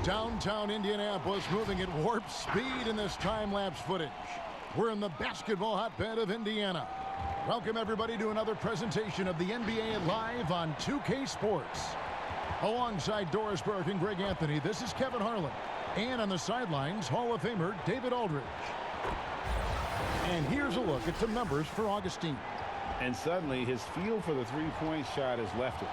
Downtown Indianapolis moving at warp speed in this time-lapse footage. We're in the basketball hotbed of Indiana. Welcome everybody to another presentation of the NBA Live on 2K Sports. Alongside Doris Burke and Greg Anthony, this is Kevin Harlan. And on the sidelines, Hall of Famer David Aldridge. And here's a look at some numbers for Augustine. And suddenly his feel for the three-point shot has left it.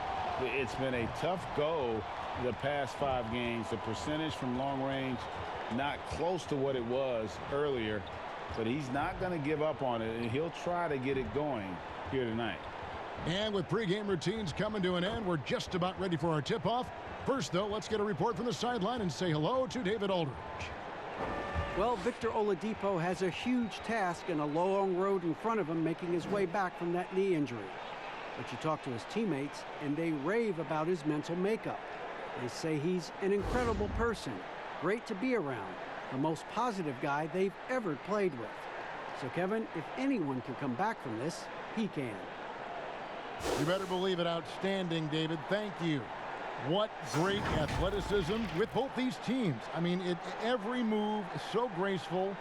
It's been a tough go the past 5 games. The percentage from long range not close to what it was earlier, but he's not going to give up on it, and he'll try to get it going here tonight. And with pregame routines coming to an end, we're just about ready for our tip-off. First, though, let's get a report from the sideline and say hello to David Aldridge. Well, Victor Oladipo has a huge task and a long road in front of him making his way back from that knee injury. But you talk to his teammates, and they rave about his mental makeup. They say he's an incredible person, great to be around, the most positive guy they've ever played with. So, Kevin, if anyone can come back from this, he can. You better believe it. Outstanding, David. Thank you. What great athleticism with both these teams. I mean, every move is so graceful,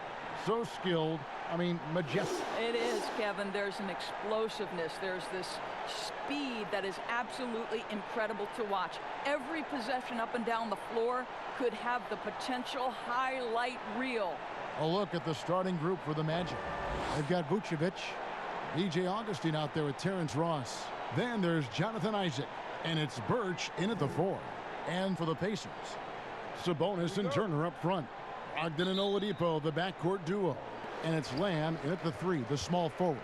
so skilled. I mean, majestic. It is, Kevin. There's an explosiveness. There's this speed that is absolutely incredible to watch. Every possession up and down the floor could have the potential highlight reel. A look at the starting group for the Magic. They've got Vucevic, DJ Augustine out there with Terrence Ross. Then there's Jonathan Isaac, and it's Birch in at the 4. And for the Pacers, Sabonis and Turner up front. Brogdon and Oladipo, the backcourt duo. And it's Lamb in at the 3, the small forward.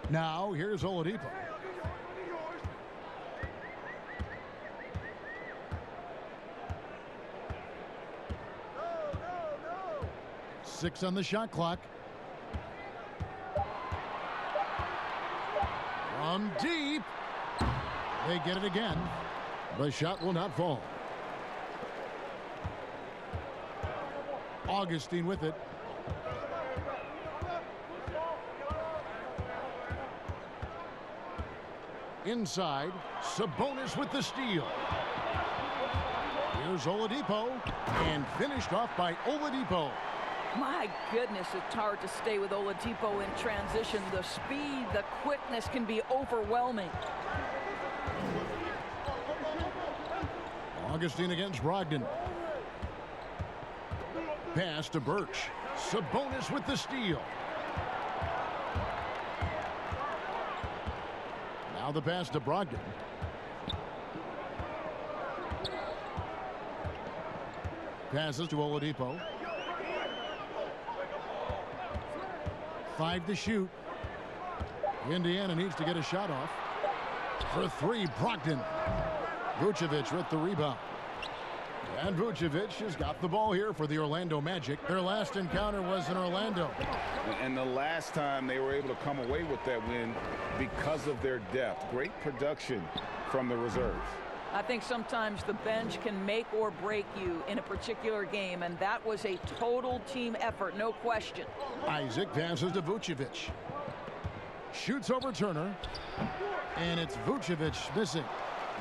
Now, here's Oladipo. Six on the shot clock. From deep. They get it again. The shot will not fall. Augustine with it. Inside, Sabonis with the steal. Here's Oladipo, and finished off by Oladipo. My goodness, it's hard to stay with Oladipo in transition. The speed, the quickness can be overwhelming. Augustine against Brogdon. Pass to Birch. Sabonis with the steal. Now the pass to Brogdon. Passes to Oladipo. 5 to shoot. Indiana needs to get a shot off. For 3, Brogdon. Vucevic with the rebound. And Vucevic has got the ball here for the Orlando Magic. Their last encounter was in Orlando. And the last time they were able to come away with that win because of their depth. Great production from the reserves. I think sometimes the bench can make or break you in a particular game, and that was a total team effort, no question. Isaac passes to Vucevic. Shoots over Turner. And it's Vucevic missing.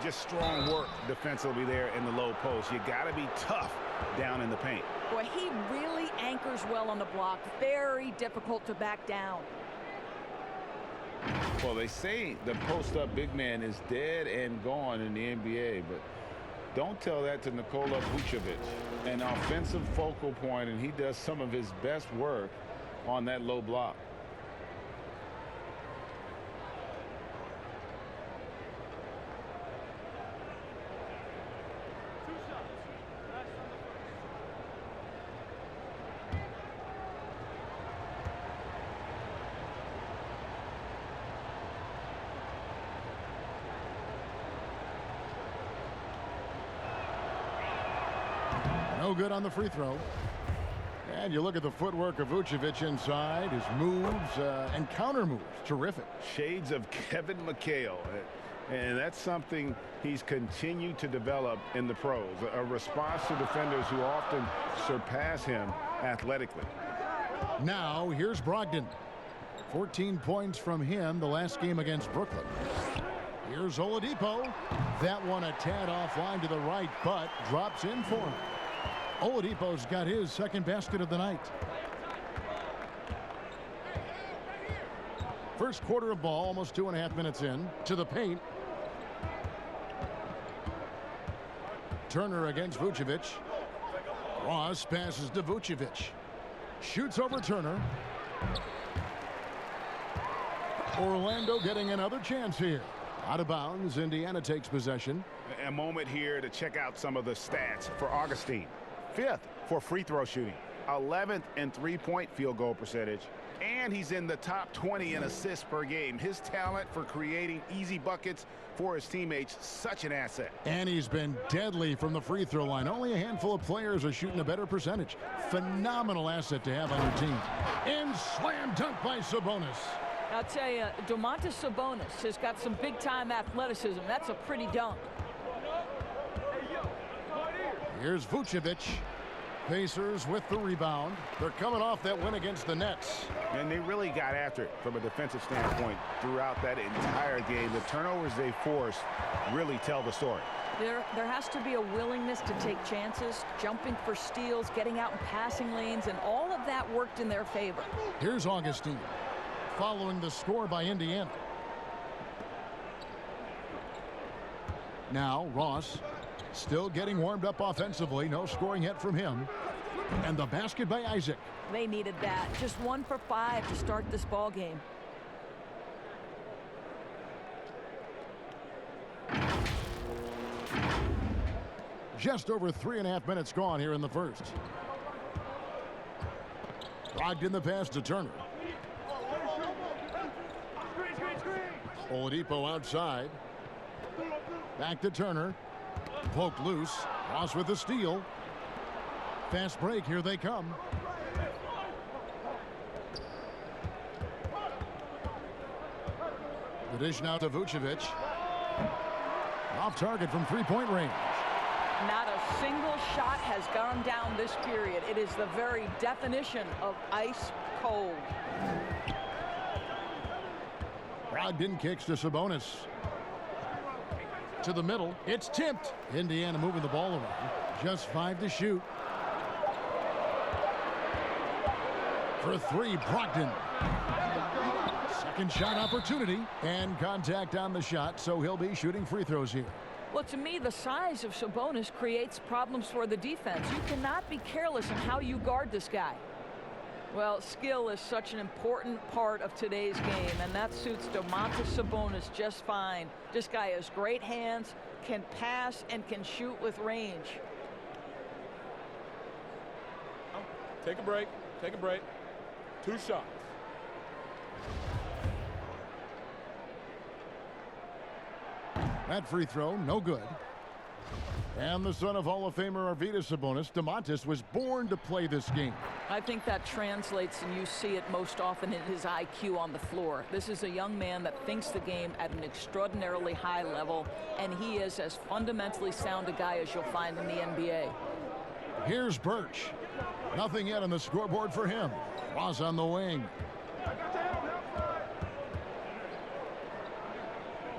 Just strong work defensively there in the low post. You got to be tough down in the paint. Boy, he really anchors well on the block. Very difficult to back down. Well, they say the post-up big man is dead and gone in the NBA, but don't tell that to Nikola Vucevic. An offensive focal point, and he does some of his best work on that low block. No good on the free throw. And you look at the footwork of Vucevic inside, his moves and counter moves. Terrific. Shades of Kevin McHale. And that's something he's continued to develop in the pros. A response to defenders who often surpass him athletically. Now, here's Brogdon. 14 points from him the last game against Brooklyn. Here's Oladipo. That one a tad offline to the right, but drops in for him. Oladipo's got his second basket of the night. First quarter of ball, almost 2.5 minutes in. To the paint. Turner against Vucevic. Ross passes to Vucevic. Shoots over Turner. Orlando getting another chance here. Out of bounds, Indiana takes possession. A moment here to check out some of the stats for Augustine. 5th for free throw shooting. 11th in three-point field goal percentage. And he's in the top 20 in assists per game. His talent for creating easy buckets for his teammates, such an asset. And he's been deadly from the free throw line. Only a handful of players are shooting a better percentage. Phenomenal asset to have on your team. And slam dunk by Sabonis. I'll tell you, Domantas Sabonis has got some big-time athleticism. That's a pretty dunk. Here's Vucevic. Pacers with the rebound. They're coming off that win against the Nets. And they really got after it from a defensive standpoint throughout that entire game. The turnovers they forced really tell the story. There has to be a willingness to take chances, jumping for steals, getting out in passing lanes, and all of that worked in their favor. Here's Augustine, following the score by Indiana. Now Ross still getting warmed up offensively. No scoring yet from him. And the basket by Isaac. They needed that. Just 1 for 5 to start this ball game. Just over 3.5 minutes gone here in the first. Locked in the pass to Turner. Oladipo outside. Back to Turner. Poked loose. Ross with the steal. Fast break. Here they come. The dish now to Vucevic. Off target from three-point range. Not a single shot has gone down this period. It is the very definition of ice cold. Brogdon kicks to Sabonis. To the middle. It's tipped. Indiana moving the ball around. Just 5 to shoot. For 3, Brogdon. Second shot opportunity. And contact on the shot, so he'll be shooting free throws here. Well, to me, the size of Sabonis creates problems for the defense. You cannot be careless in how you guard this guy. Well, skill is such an important part of today's game, and that suits Domantas Sabonis just fine. This guy has great hands, can pass, and can shoot with range. Take a break. Take a break. 2 shots. That free throw, no good. And the son of Hall of Famer Arvydas Sabonis, Domantas was born to play this game. I think that translates, and you see it most often in his IQ on the floor. This is a young man that thinks the game at an extraordinarily high level, and he is as fundamentally sound a guy as you'll find in the NBA. Here's Birch. Nothing yet on the scoreboard for him. Ross on the wing.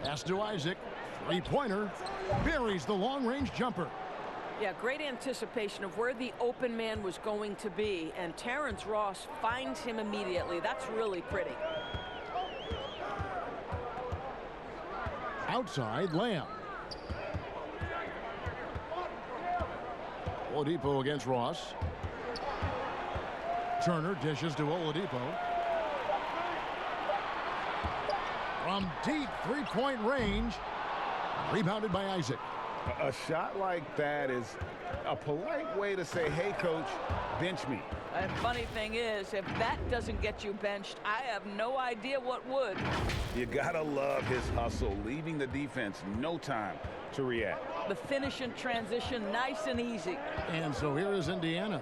Pass to Isaac. Three-pointer. Buries the long-range jumper. Yeah, great anticipation of where the open man was going to be, and Terrence Ross finds him immediately. That's really pretty. Outside, Lamb. Oladipo against Ross. Turner dishes to Oladipo. From deep three-point range. Rebounded by Isaac. A shot like that is a polite way to say, hey, coach, bench me. And funny thing is, if that doesn't get you benched, I have no idea what would. You gotta love his hustle, leaving the defense no time to react. The finish in transition, nice and easy. And so here is Indiana,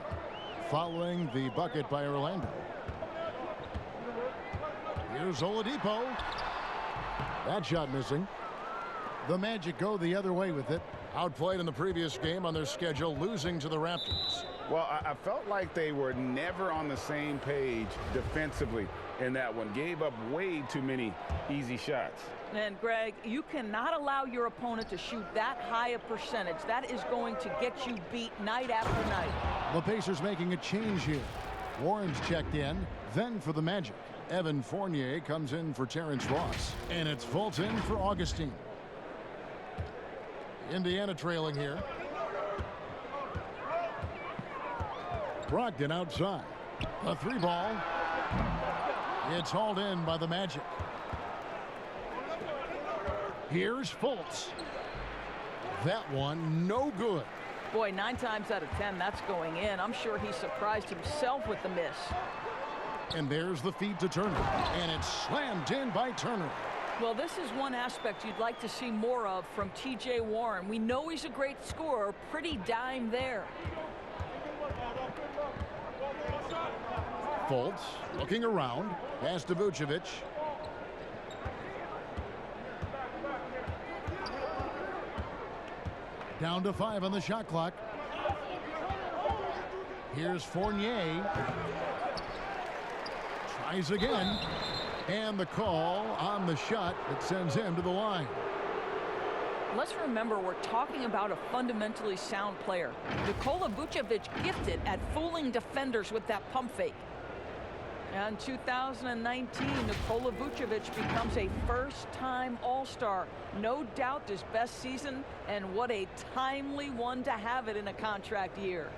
following the bucket by Orlando. Here's Oladipo. That shot missing. The Magic go the other way with it. Outplayed in the previous game on their schedule, losing to the Raptors. Well, I felt like they were never on the same page defensively. in that one. Gave up way too many easy shots. And, Greg, you cannot allow your opponent to shoot that high a percentage. That is going to get you beat night after night. The Pacers making a change here. Warren's checked in. Then for the Magic, Evan Fournier comes in for Terrence Ross. And it's Fultz in for Augustine. Indiana trailing here. Brogdon outside. A three ball. It's hauled in by the Magic. Here's Fultz. That one no good. Boy, 9 times out of 10, that's going in. I'm sure he surprised himself with the miss. And there's the feed to Turner. And it's slammed in by Turner. Well, this is one aspect you'd like to see more of from T.J. Warren. We know he's a great scorer. Pretty dime there. Fultz looking around. Pass to Vucevic. Down to 5 on the shot clock. Here's Fournier. Tries again. And the call on the shot that sends him to the line. Let's remember, we're talking about a fundamentally sound player. Nikola Vucevic gifted at fooling defenders with that pump fake. And 2019, Nikola Vucevic becomes a first-time All-Star. No doubt his best season, and what a timely one to have it in a contract year.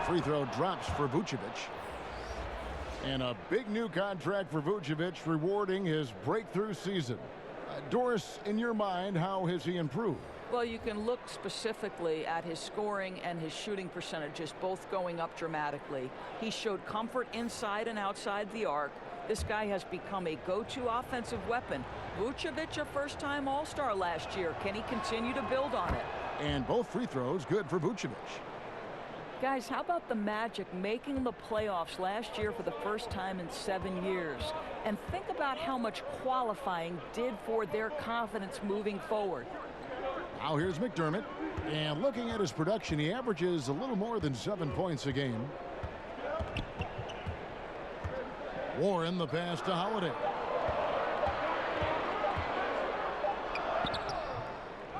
Free throw drops for Vucevic. And a big new contract for Vucevic, rewarding his breakthrough season. Doris, in your mind, how has he improved? Well, you can look specifically at his scoring and his shooting percentages, both going up dramatically. He showed comfort inside and outside the arc. This guy has become a go-to offensive weapon. Vucevic, a first-time All-Star last year. Can he continue to build on it? And both free throws good for Vucevic. Guys, how about the Magic making the playoffs last year for the first time in 7 years? And think about how much qualifying did for their confidence moving forward. Now here's McDermott. And looking at his production, he averages a little more than 7 points a game. Warren, the pass to Holiday.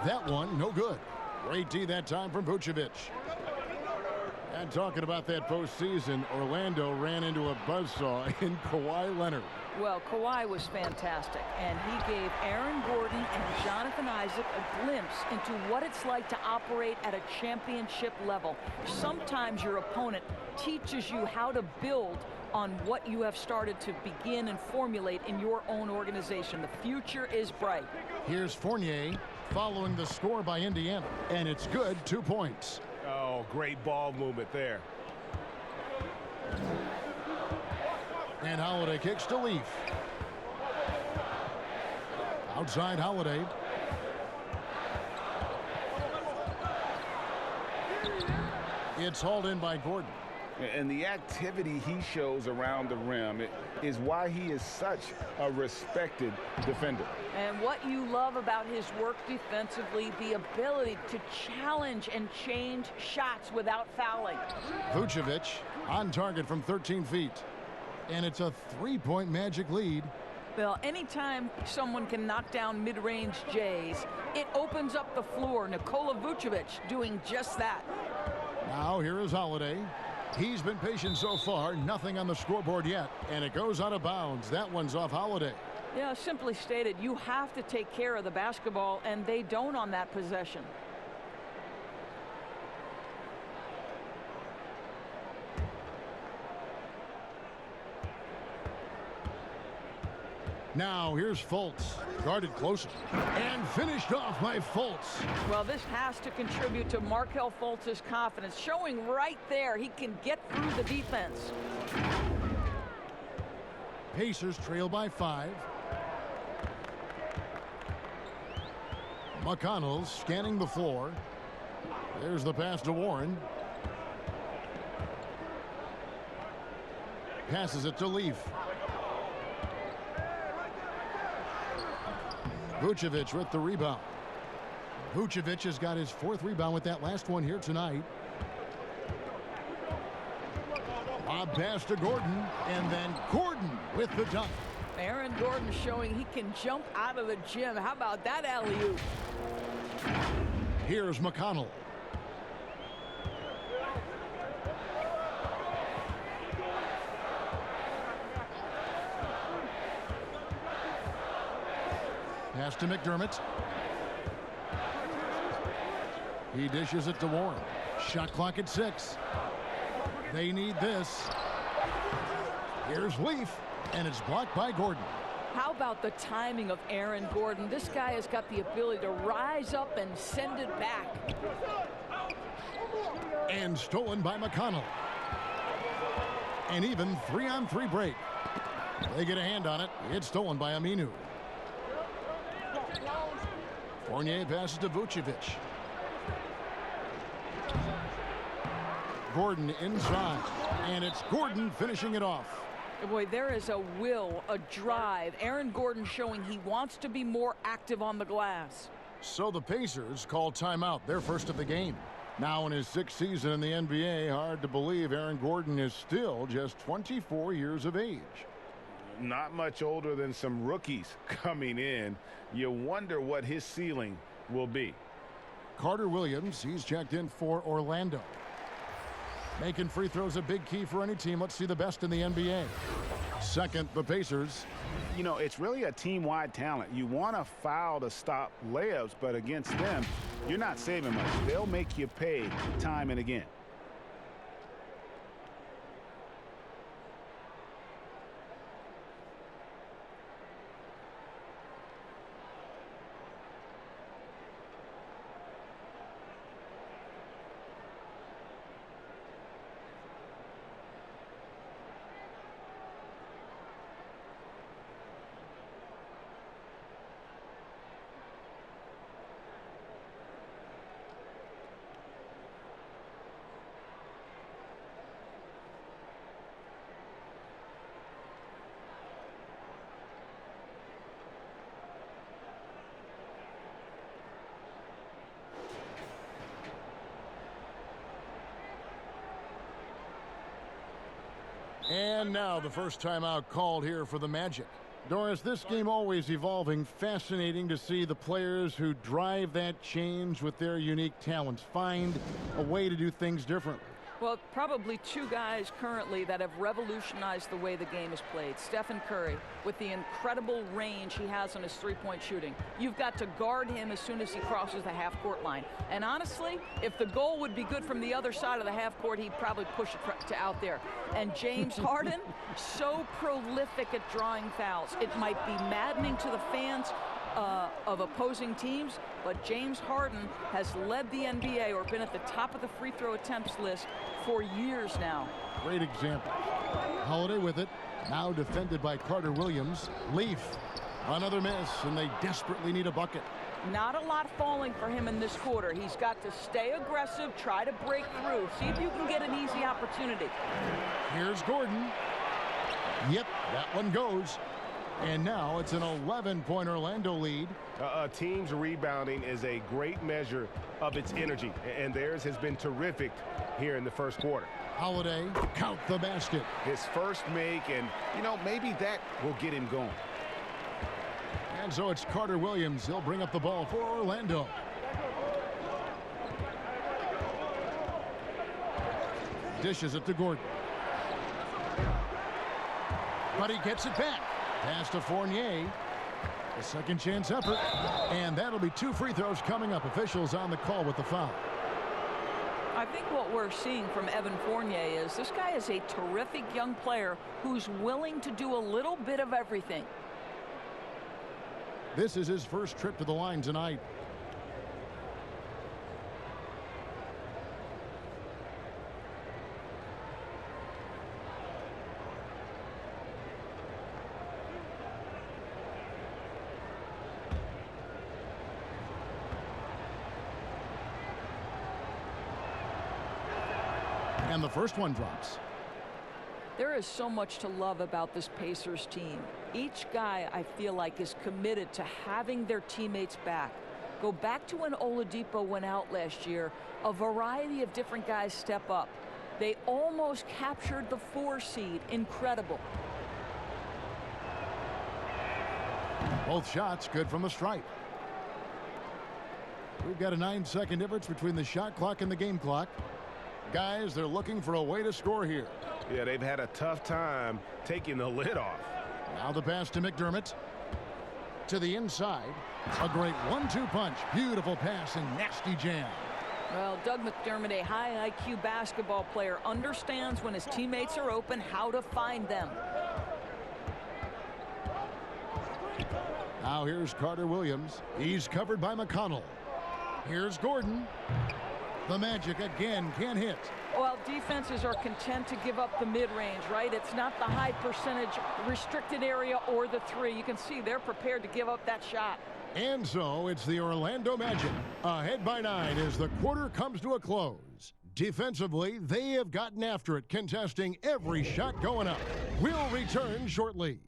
That one, no good. Great D that time from Vucevic. And talking about that postseason, Orlando ran into a buzzsaw in Kawhi Leonard. Well, Kawhi was fantastic, and he gave Aaron Gordon and Jonathan Isaac a glimpse into what it's like to operate at a championship level. Sometimes your opponent teaches you how to build on what you have started to begin and formulate in your own organization. The future is bright. Here's Fournier following the score by Indiana, and it's good, 2 points. Oh, great ball movement there. And Holiday kicks to Leaf. Outside Holiday. It's hauled in by Gordon. And the activity he shows around the rim is why he is such a respected defender. And what you love about his work defensively, the ability to challenge and change shots without fouling. Vucevic on target from 13 feet. And it's a 3-point Magic lead. Well, anytime someone can knock down mid-range Jays, it opens up the floor. Nikola Vucevic doing just that. Now here is Holiday. He's been patient so far, nothing on the scoreboard yet, and it goes out of bounds. That one's off Holiday. Yeah, simply stated, you have to take care of the basketball, and they don't on that possession. Now here's Fultz, guarded closer, and finished off by Fultz. Well, this has to contribute to Markelle Fultz's confidence, showing right there he can get through the defense. Pacers trail by 5. McConnell scanning the floor. There's the pass to Warren. Passes it to Leaf. Vucevic with the rebound. Vucevic has got his 4th rebound with that last one here tonight. Lob pass to Gordon, and then Gordon with the dunk. Aaron Gordon showing he can jump out of the gym. How about that alley-oop? Here's McConnell. Pass to McDermott. He dishes it to Warren. Shot clock at 6. They need this. Here's Leaf, and it's blocked by Gordon. How about the timing of Aaron Gordon? This guy has got the ability to rise up and send it back. And stolen by McConnell. An even 3-on-3 break. They get a hand on it. It's stolen by Aminu. Fournier passes to Vucevic. Gordon inside, and it's Gordon finishing it off. Boy, there is a will, a drive. Aaron Gordon showing he wants to be more active on the glass. So the Pacers call timeout, their first of the game. Now in his 6th season in the NBA, hard to believe Aaron Gordon is still just 24 years of age. Not much older than some rookies coming in. You wonder what his ceiling will be. Carter Williams, he's checked in for Orlando. Making free throws a big key for any team. Let's see the best in the NBA. Second, the Pacers. You know, it's really a team-wide talent. You want to foul to stop layups, but against them, you're not saving much. They'll make you pay time and again. And now the first timeout called here for the Magic. Doris, this game always evolving. Fascinating to see the players who drive that change with their unique talents find a way to do things differently. Well, probably 2 guys currently that have revolutionized the way the game is played. Stephen Curry, with the incredible range he has on his 3-point shooting. You've got to guard him as soon as he crosses the half-court line. And honestly, if the goal would be good from the other side of the half-court, he'd probably push it to out there. And James Harden, so prolific at drawing fouls. It might be maddening to the fans of opposing teams, but James Harden has led the NBA or been at the top of the free throw attempts list for years now. Great example. Holiday with it. Now defended by Carter Williams. Leaf. Another miss, and they desperately need a bucket. Not a lot falling for him in this quarter. He's got to stay aggressive, try to break through, see if you can get an easy opportunity. Here's Gordon. Yep, that one goes. And now it's an 11-point Orlando lead. A team's rebounding is a great measure of its energy, and theirs has been terrific here in the first quarter. Holiday, count the basket. His first make, and, you know, maybe that will get him going. And so it's Carter Williams. He'll bring up the ball for Orlando. Dishes it to Gordon. But he gets it back. Pass to Fournier. A second chance effort. And that'll be 2 free throws coming up. Officials on the call with the foul. I think what we're seeing from Evan Fournier is this guy is a terrific young player who's willing to do a little bit of everything. This is his first trip to the line tonight. And the first one drops. There is so much to love about this Pacers team. Each guy, I feel like, is committed to having their teammates back. Go back to when Oladipo went out last year. A variety of different guys step up. They almost captured the 4 seed. Incredible. Both shots good from the stripe. We've got a 9-second difference between the shot clock and the game clock. Guys, they're looking for a way to score here. Yeah, they've had a tough time taking the lid off. Now the pass to McDermott. To the inside. A great 1-2 punch. Beautiful pass and nasty jam. Well, Doug McDermott, a high IQ basketball player, understands when his teammates are open how to find them. Now here's Carter Williams. He's covered by McConnell. Here's Gordon. The Magic again can't hit. Well, defenses are content to give up the mid-range, right? It's not the high percentage restricted area or the 3. You can see they're prepared to give up that shot. And so it's the Orlando Magic ahead by 9 as the quarter comes to a close. Defensively, they have gotten after it, contesting every shot going up. We'll return shortly.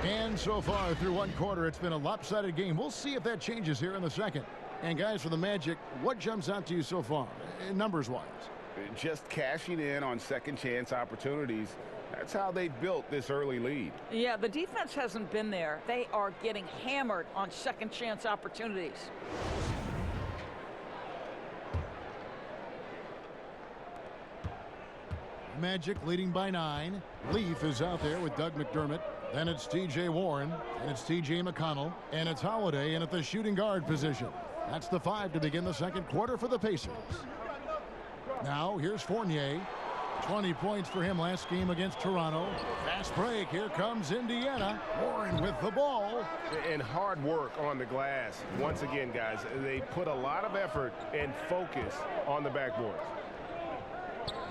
And so far through one quarter, it's been a lopsided game. We'll see if that changes here in the second. And guys, for the Magic, what jumps out to you so far, numbers-wise? Just cashing in on second chance opportunities. That's how they built this early lead. Yeah, the defense hasn't been there. They are getting hammered on second chance opportunities. Magic leading by 9. Leaf is out there with Doug McDermott. Then it's T.J. Warren, and it's T.J. McConnell, and it's Holiday in at the shooting guard position. That's the 5 to begin the second quarter for the Pacers. Now here's Fournier. 20 points for him last game against Toronto. Fast break. Here comes Indiana. Warren with the ball. And hard work on the glass. Once again, guys, they put a lot of effort and focus on the backboards.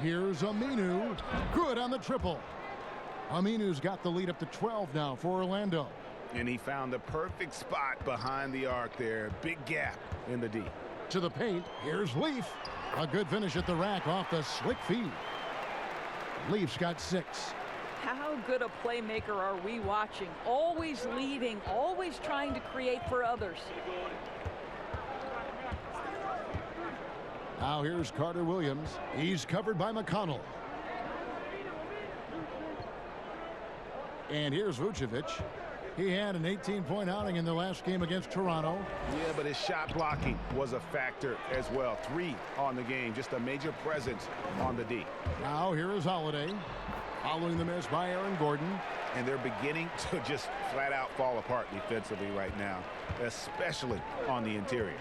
Here's Aminu. Good on the triple. Aminu's got the lead up to 12 now for Orlando. And he found the perfect spot behind the arc there. Big gap in the D. To the paint. Here's Leaf. A good finish at the rack off the slick feed. Leaf's got 6. How good a playmaker are we watching? Always leading, always trying to create for others. Now here's Carter Williams. He's covered by McConnell. And here's Vucevic. He had an 18-point outing in the last game against Toronto. Yeah, but his shot blocking was a factor as well. 3 on the game, just a major presence on the D. Now here is Holiday. Following the miss by Aaron Gordon. And they're beginning to just flat out fall apart defensively right now, especially on the interior.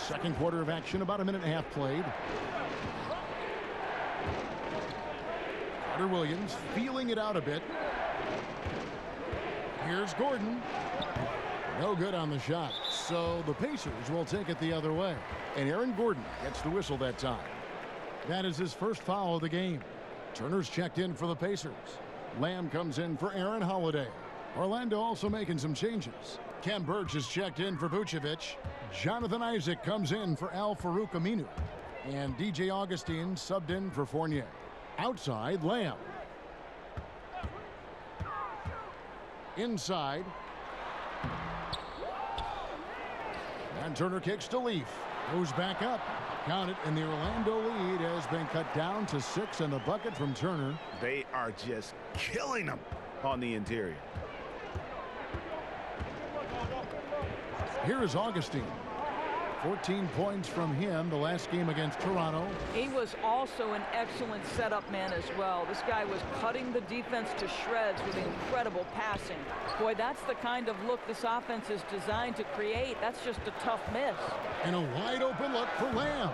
Second quarter of action, about a minute and a half played. Carter Williams feeling it out a bit. Here's Gordon. No good on the shot. So the Pacers will take it the other way. And Aaron Gordon gets the whistle that time. That is his first foul of the game. Turner's checked in for the Pacers. Lamb comes in for Aaron Holiday. Orlando also making some changes. Ken Burch is checked in for Vucevic. Jonathan Isaac comes in for Al-Farouq Aminu. And DJ Augustine subbed in for Fournier. Outside, Lamb. Inside. And Turner kicks to Leaf. Goes back up. Count it, and the Orlando lead has been cut down to 6, and the bucket from Turner. They are just killing them on the interior. Here is Augustine. 14 points from him the last game against Toronto. He was also an excellent setup man as well. This guy was cutting the defense to shreds with incredible passing. Boy, that's the kind of look this offense is designed to create. That's just a tough miss. And a wide open look for Lamb.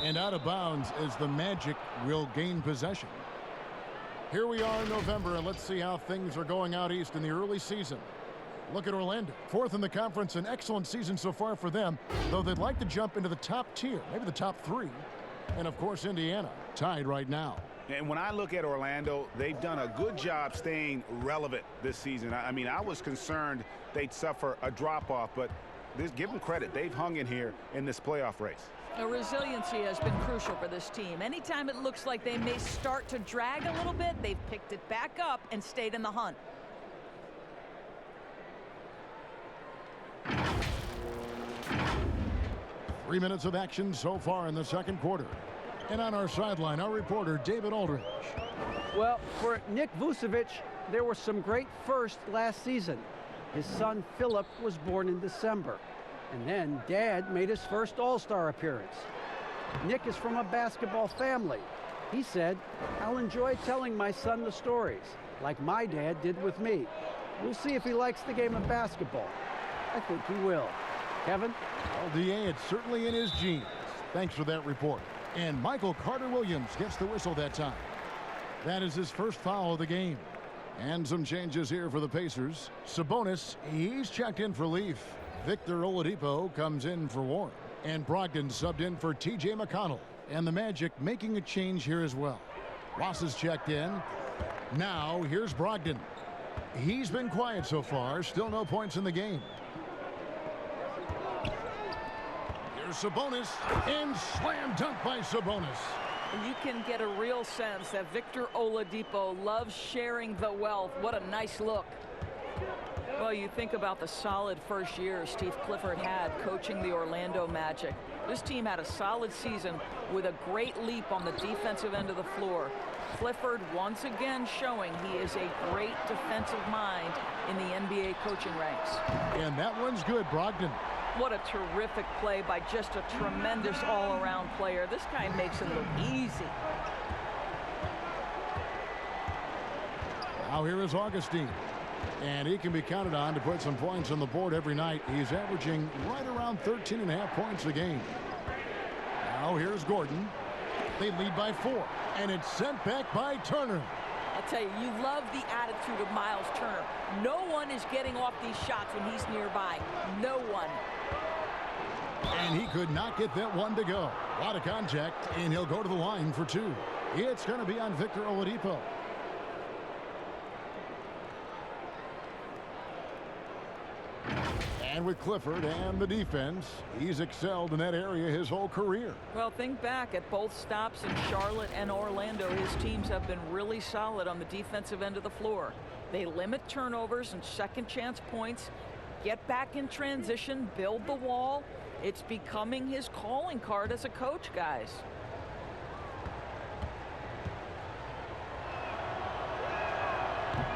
And out of bounds as the Magic will gain possession. Here we are in November, and let's see how things are going out east in the early season. Look at Orlando. 4th in the conference, an excellent season so far for them, though they'd like to jump into the top tier, maybe the top 3. And, of course, Indiana, tied right now. And when I look at Orlando, they've done a good job staying relevant this season. I mean, I was concerned they'd suffer a drop-off, but give them credit. They've hung in here in this playoff race. Resiliency has been crucial for this team. Anytime it looks like they may start to drag a little bit, they've picked it back up and stayed in the hunt. Three minutes of action so far in the second quarter. And on our sideline, our reporter, David Aldridge. Well, for Nick Vucevic, there were some great firsts last season. His son, Philip, was born in December. And then Dad made his first All-Star appearance. Nick is from a basketball family. He said, "I'll enjoy telling my son the stories, like my dad did with me. We'll see if he likes the game of basketball. I think he will." Kevin? Well, DA, it's certainly in his genes. Thanks for that report. And Michael Carter-Williams gets the whistle that time. That is his first foul of the game. And some changes here for the Pacers. Sabonis, he's checked in for Leaf. Victor Oladipo comes in for Warren. And Brogdon subbed in for TJ McConnell. And the Magic making a change here as well. Ross is checked in. Now here's Brogdon. He's been quiet so far. Still no points in the game. Here's Sabonis. And slam dunk by Sabonis. You can get a real sense that Victor Oladipo loves sharing the wealth. What a nice look. Well, you think about the solid first year Steve Clifford had coaching the Orlando Magic. This team had a solid season with a great leap on the defensive end of the floor. Clifford once again showing he is a great defensive mind in the NBA coaching ranks. And that one's good, Brogdon. What a terrific play by just a tremendous all-around player. This guy makes it look easy. Now here is Augustine. And he can be counted on to put some points on the board every night. He's averaging right around 13.5 points a game. Now here's Gordon. They lead by 4. And it's sent back by Turner. I'll tell you, you love the attitude of Miles Turner. No one is getting off these shots when he's nearby. No one. And he could not get that one to go. A lot of contact, and he'll go to the line for 2. It's going to be on Victor Oladipo. And with Clifford and the defense, he's excelled in that area his whole career. Well, think back at both stops in Charlotte and Orlando. His teams have been really solid on the defensive end of the floor. They limit turnovers and second chance points, get back in transition, build the wall. It's becoming his calling card as a coach, guys.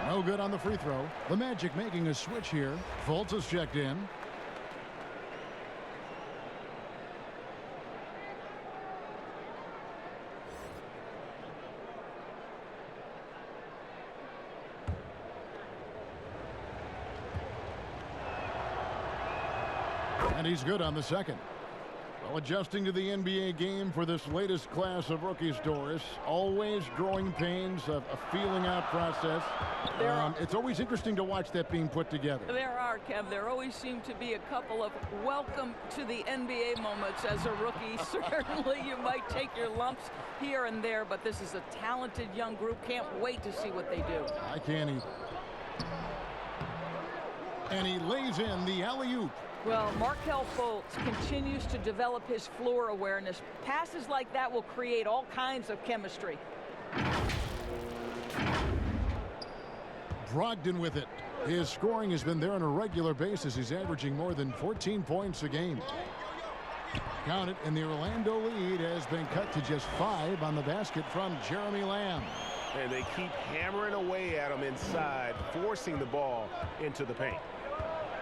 No good on the free throw. The Magic making a switch here. Fultz is checked in. And he's good on the second. Well, adjusting to the NBA game for this latest class of rookies, Doris. Always growing pains of a feeling out process. It's always interesting to watch that being put together. There are, Kev. There always seem to be a couple of welcome to the NBA moments as a rookie. Certainly you might take your lumps here and there, but this is a talented young group. Can't wait to see what they do. I can't either. And he lays in the alley-oop. Well, Markelle Fultz continues to develop his floor awareness. Passes like that will create all kinds of chemistry. Brogdon with it. His scoring has been there on a regular basis. He's averaging more than 14 points a game. Count it, and the Orlando lead has been cut to just 5 on the basket from Jeremy Lamb. And they keep hammering away at him inside, forcing the ball into the paint.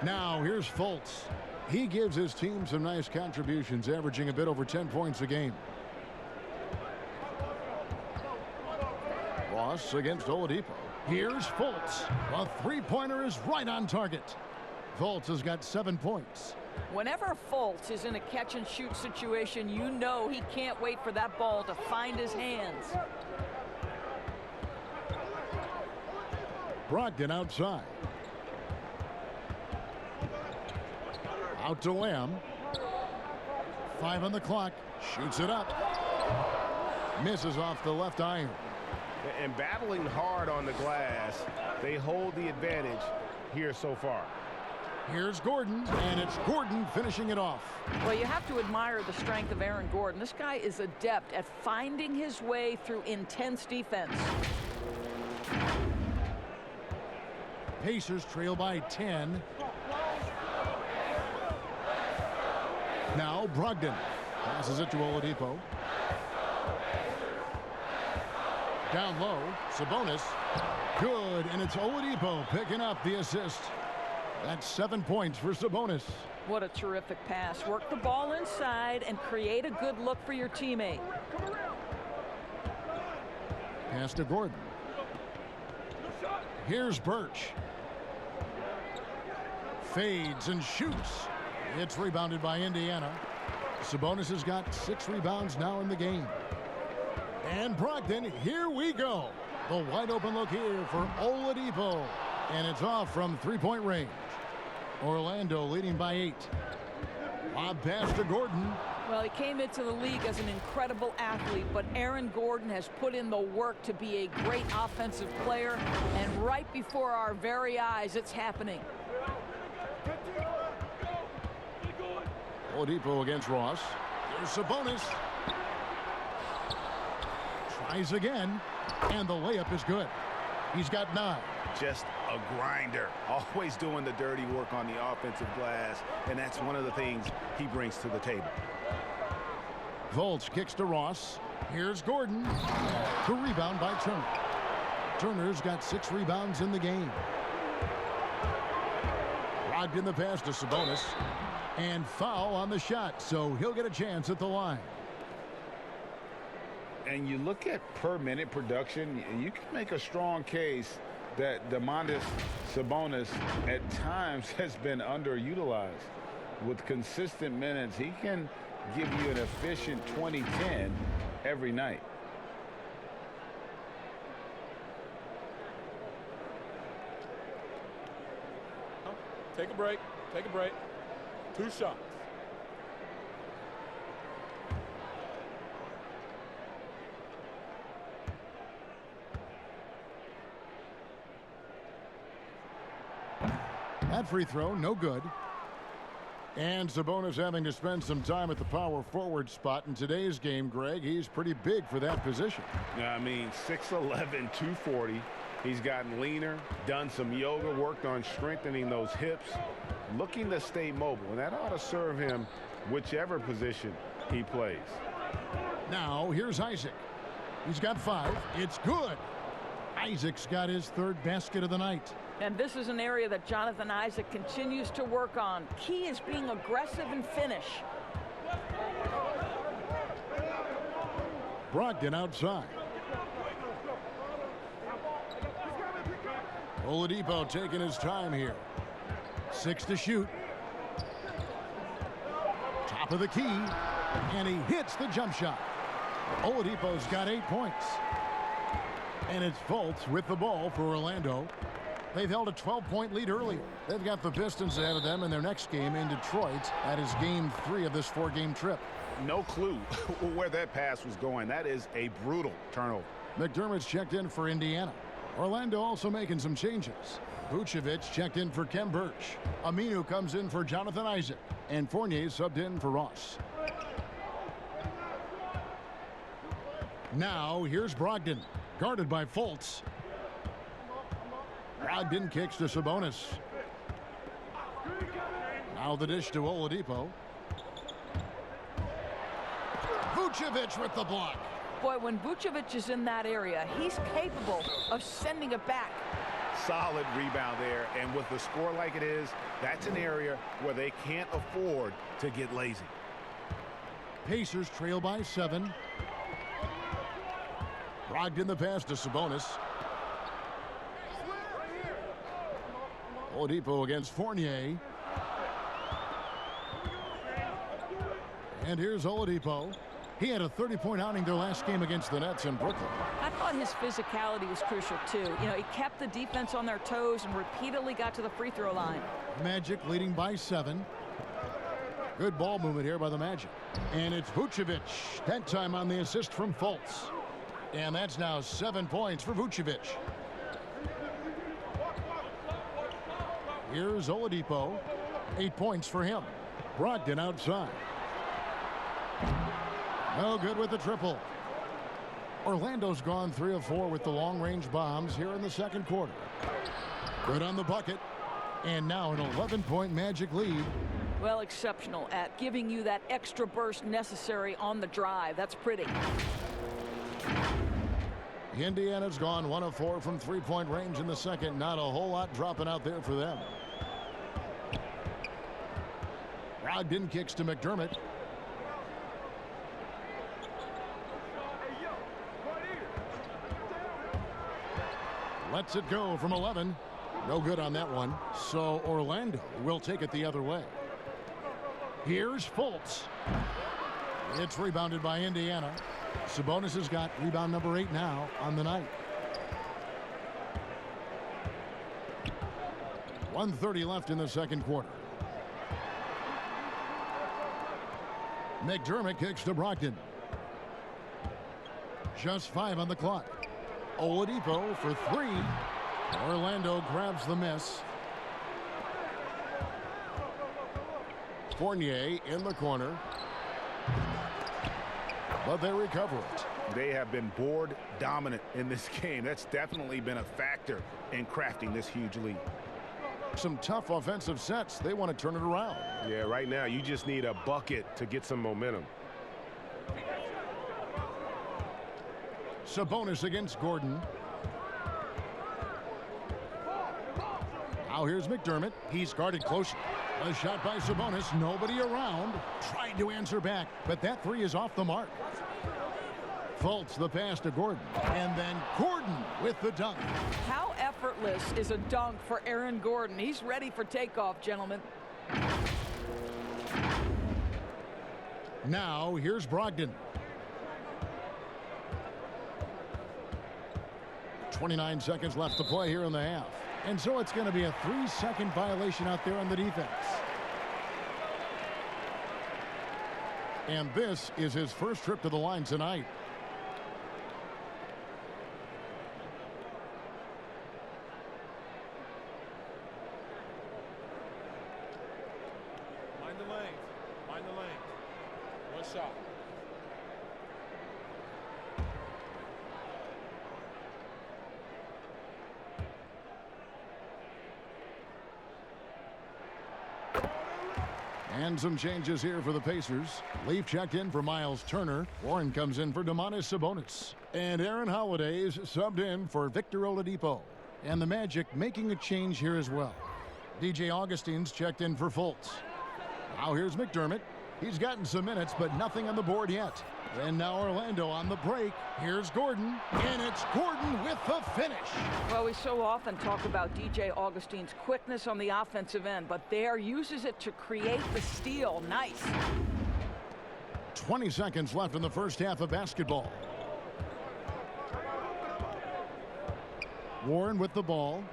Now here's Fultz. He gives his team some nice contributions, averaging a bit over 10 points a game. Ross against Oladipo. Here's Fultz. A three-pointer is right on target. Fultz has got 7 points. Whenever Fultz is in a catch-and-shoot situation, you know he can't wait for that ball to find his hands. Brogdon outside. Out to Lamb. 5 on the clock. Shoots it up. Misses off the left iron. And battling hard on the glass, they hold the advantage here so far. Here's Gordon, and it's Gordon finishing it off. Well, you have to admire the strength of Aaron Gordon. This guy is adept at finding his way through intense defense. Pacers trail by 10. Now Brogdon passes it to Oladipo. Down low, Sabonis. Good, and it's Oladipo picking up the assist. That's 7 points for Sabonis. What a terrific pass. Work the ball inside and create a good look for your teammate. Pass to Gordon. Here's Birch. Fades and shoots. It's rebounded by Indiana. Sabonis has got 6 rebounds now in the game. And Brogdon, here we go. The wide open look here for Oladipo. And it's off from 3-point range. Orlando leading by 8. Lob pass to Gordon. Well, he came into the league as an incredible athlete, but Aaron Gordon has put in the work to be a great offensive player. And right before our very eyes, it's happening. Oladipo against Ross. Here's Sabonis. Tries again, and the layup is good. He's got 9. Just a grinder, always doing the dirty work on the offensive glass, and that's one of the things he brings to the table. Fultz kicks to Ross. Here's Gordon. The rebound by Turner. Turner's got 6 rebounds in the game. Logged in the pass to Sabonis. And foul on the shot, so he'll get a chance at the line. And you look at per minute production, you can make a strong case that Domantas Sabonis at times has been underutilized. With consistent minutes, he can give you an efficient 20-10 every night. Take a break. Take a break. 2 shots. That free throw, no good. And Sabonis having to spend some time at the power forward spot in today's game, Greg. He's pretty big for that position. I mean, 6'11", 240. He's gotten leaner, done some yoga, worked on strengthening those hips, looking to stay mobile, and that ought to serve him whichever position he plays. Now, here's Isaac. He's got 5. It's good. Isaac's got his 3rd basket of the night. And this is an area that Jonathan Isaac continues to work on. Key is being aggressive and finish. Brogdon outside. Oladipo taking his time here. 6 to shoot. Top of the key. And he hits the jump shot. Oladipo's got 8 points. And it's Fultz with the ball for Orlando. They've held a 12-point lead early. They've got the Pistons ahead of them in their next game in Detroit. That is game 3 of this 4-game trip. No clue where that pass was going. That is a brutal turnover. McDermott's checked in for Indiana. Orlando also making some changes. Vucevic checked in for Kem Birch. Aminu comes in for Jonathan Isaac. And Fournier subbed in for Ross. Now here's Brogdon, guarded by Fultz. Brogdon kicks to Sabonis. Now the dish to Oladipo. Vucevic with the block. Boy, when Vucevic is in that area, he's capable of sending it back. Solid rebound there, and with the score like it is, that's an area where they can't afford to get lazy. Pacers trail by 7. Brogdon the pass to Sabonis. Oladipo against Fournier. And here's Oladipo. He had a 30-point outing their last game against the Nets in Brooklyn. I thought his physicality was crucial, too. You know, he kept the defense on their toes and repeatedly got to the free throw line. Magic leading by 7. Good ball movement here by the Magic. And it's Vucevic. That time on the assist from Fultz. And that's now 7 points for Vucevic. Here's Oladipo. 8 points for him. Brogdon outside. No good with the triple. Orlando's gone 3 of 4 with the long-range bombs here in the second quarter. Good on the bucket. And now an 11-point Magic lead. Well, exceptional at giving you that extra burst necessary on the drive. That's pretty. Indiana's gone 1 of 4 from three-point range in the second. Not a whole lot dropping out there for them. Brogdon kicks to McDermott. Lets it go from 11. No good on that one. So Orlando will take it the other way. Here's Fultz. It's rebounded by Indiana. Sabonis has got rebound number 8 now on the night. 1:30 left in the second quarter. McDermott kicks to Brogdon. Just 5 on the clock. Oladipo for 3. Orlando grabs the miss. Fournier in the corner. But they recover it. They have been board dominant in this game. That's definitely been a factor in crafting this huge lead. Some tough offensive sets. They want to turn it around. Yeah, right now you just need a bucket to get some momentum. Sabonis against Gordon. Now here's McDermott. He's guarded closely. A shot by Sabonis. Nobody around. Tried to answer back, but that 3 is off the mark. Fultz the pass to Gordon. And then Gordon with the dunk. How effortless is a dunk for Aaron Gordon? He's ready for takeoff, gentlemen. Now here's Brogdon. 29 seconds left to play here in the half. And so it's going to be a 3-second violation out there on the defense. And this is his first trip to the line tonight. Mind the lanes. Mind the lanes. One shot. And some changes here for the Pacers. Leaf checked in for Miles Turner. Warren comes in for Domantas Sabonis. And Aaron Holiday's subbed in for Victor Oladipo. And the Magic making a change here as well. DJ Augustine's checked in for Fultz. Now here's McDermott. He's gotten some minutes, but nothing on the board yet. And now Orlando on the break. Here's Gordon, and it's Gordon with the finish. Well, we so often talk about DJ Augustine's quickness on the offensive end, but there uses it to create the steal. Nice. 20 seconds left in the first half of basketball. Warren with the ball.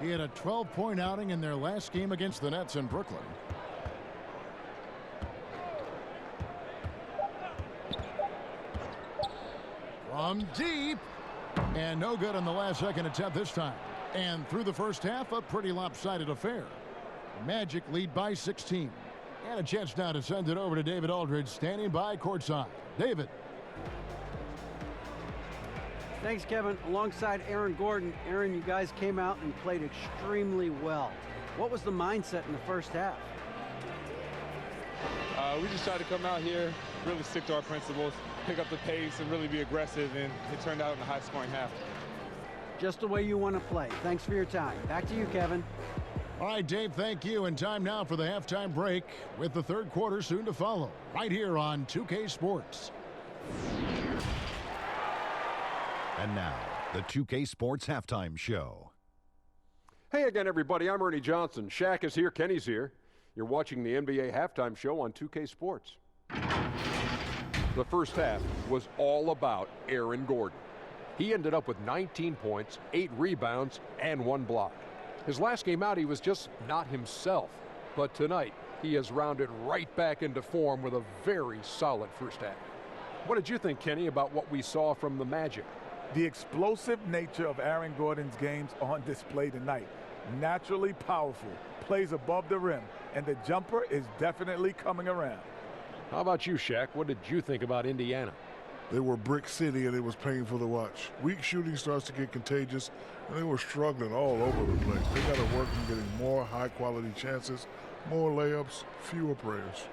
He had a 12-point outing in their last game against the Nets in Brooklyn. From deep. And no good on the last second attempt this time. And through the first half, a pretty lopsided affair. Magic lead by 16. And a chance now to send it over to David Aldridge, standing by courtside. David. Thanks, Kevin. Alongside Aaron Gordon. Aaron, you guys came out and played extremely well. What was the mindset in the first half? We just tried to come out here, really stick to our principles, pick up the pace, and really be aggressive, and it turned out in a high-scoring half. Just the way you want to play. Thanks for your time. Back to you, Kevin. All right, Dave, thank you. And time now for the halftime break with the third quarter soon to follow right here on 2K Sports. And now, the 2K Sports Halftime Show. Hey again, everybody. I'm Ernie Johnson. Shaq is here. Kenny's here. You're watching the NBA Halftime Show on 2K Sports. The first half was all about Aaron Gordon. He ended up with 19 points, 8 rebounds, and 1 block. His last game out, he was just not himself. But tonight, he has rounded right back into form with a very solid first half. What did you think, Kenny, about what we saw from the Magic? The explosive nature of Aaron Gordon's games on display tonight. Naturally powerful, plays above the rim, and the jumper is definitely coming around. How about you, Shaq? What did you think about Indiana? They were brick city, and it was painful to watch. Weak shooting starts to get contagious, and they were struggling all over the place. They got to work on getting more high-quality chances, more layups, fewer prayers.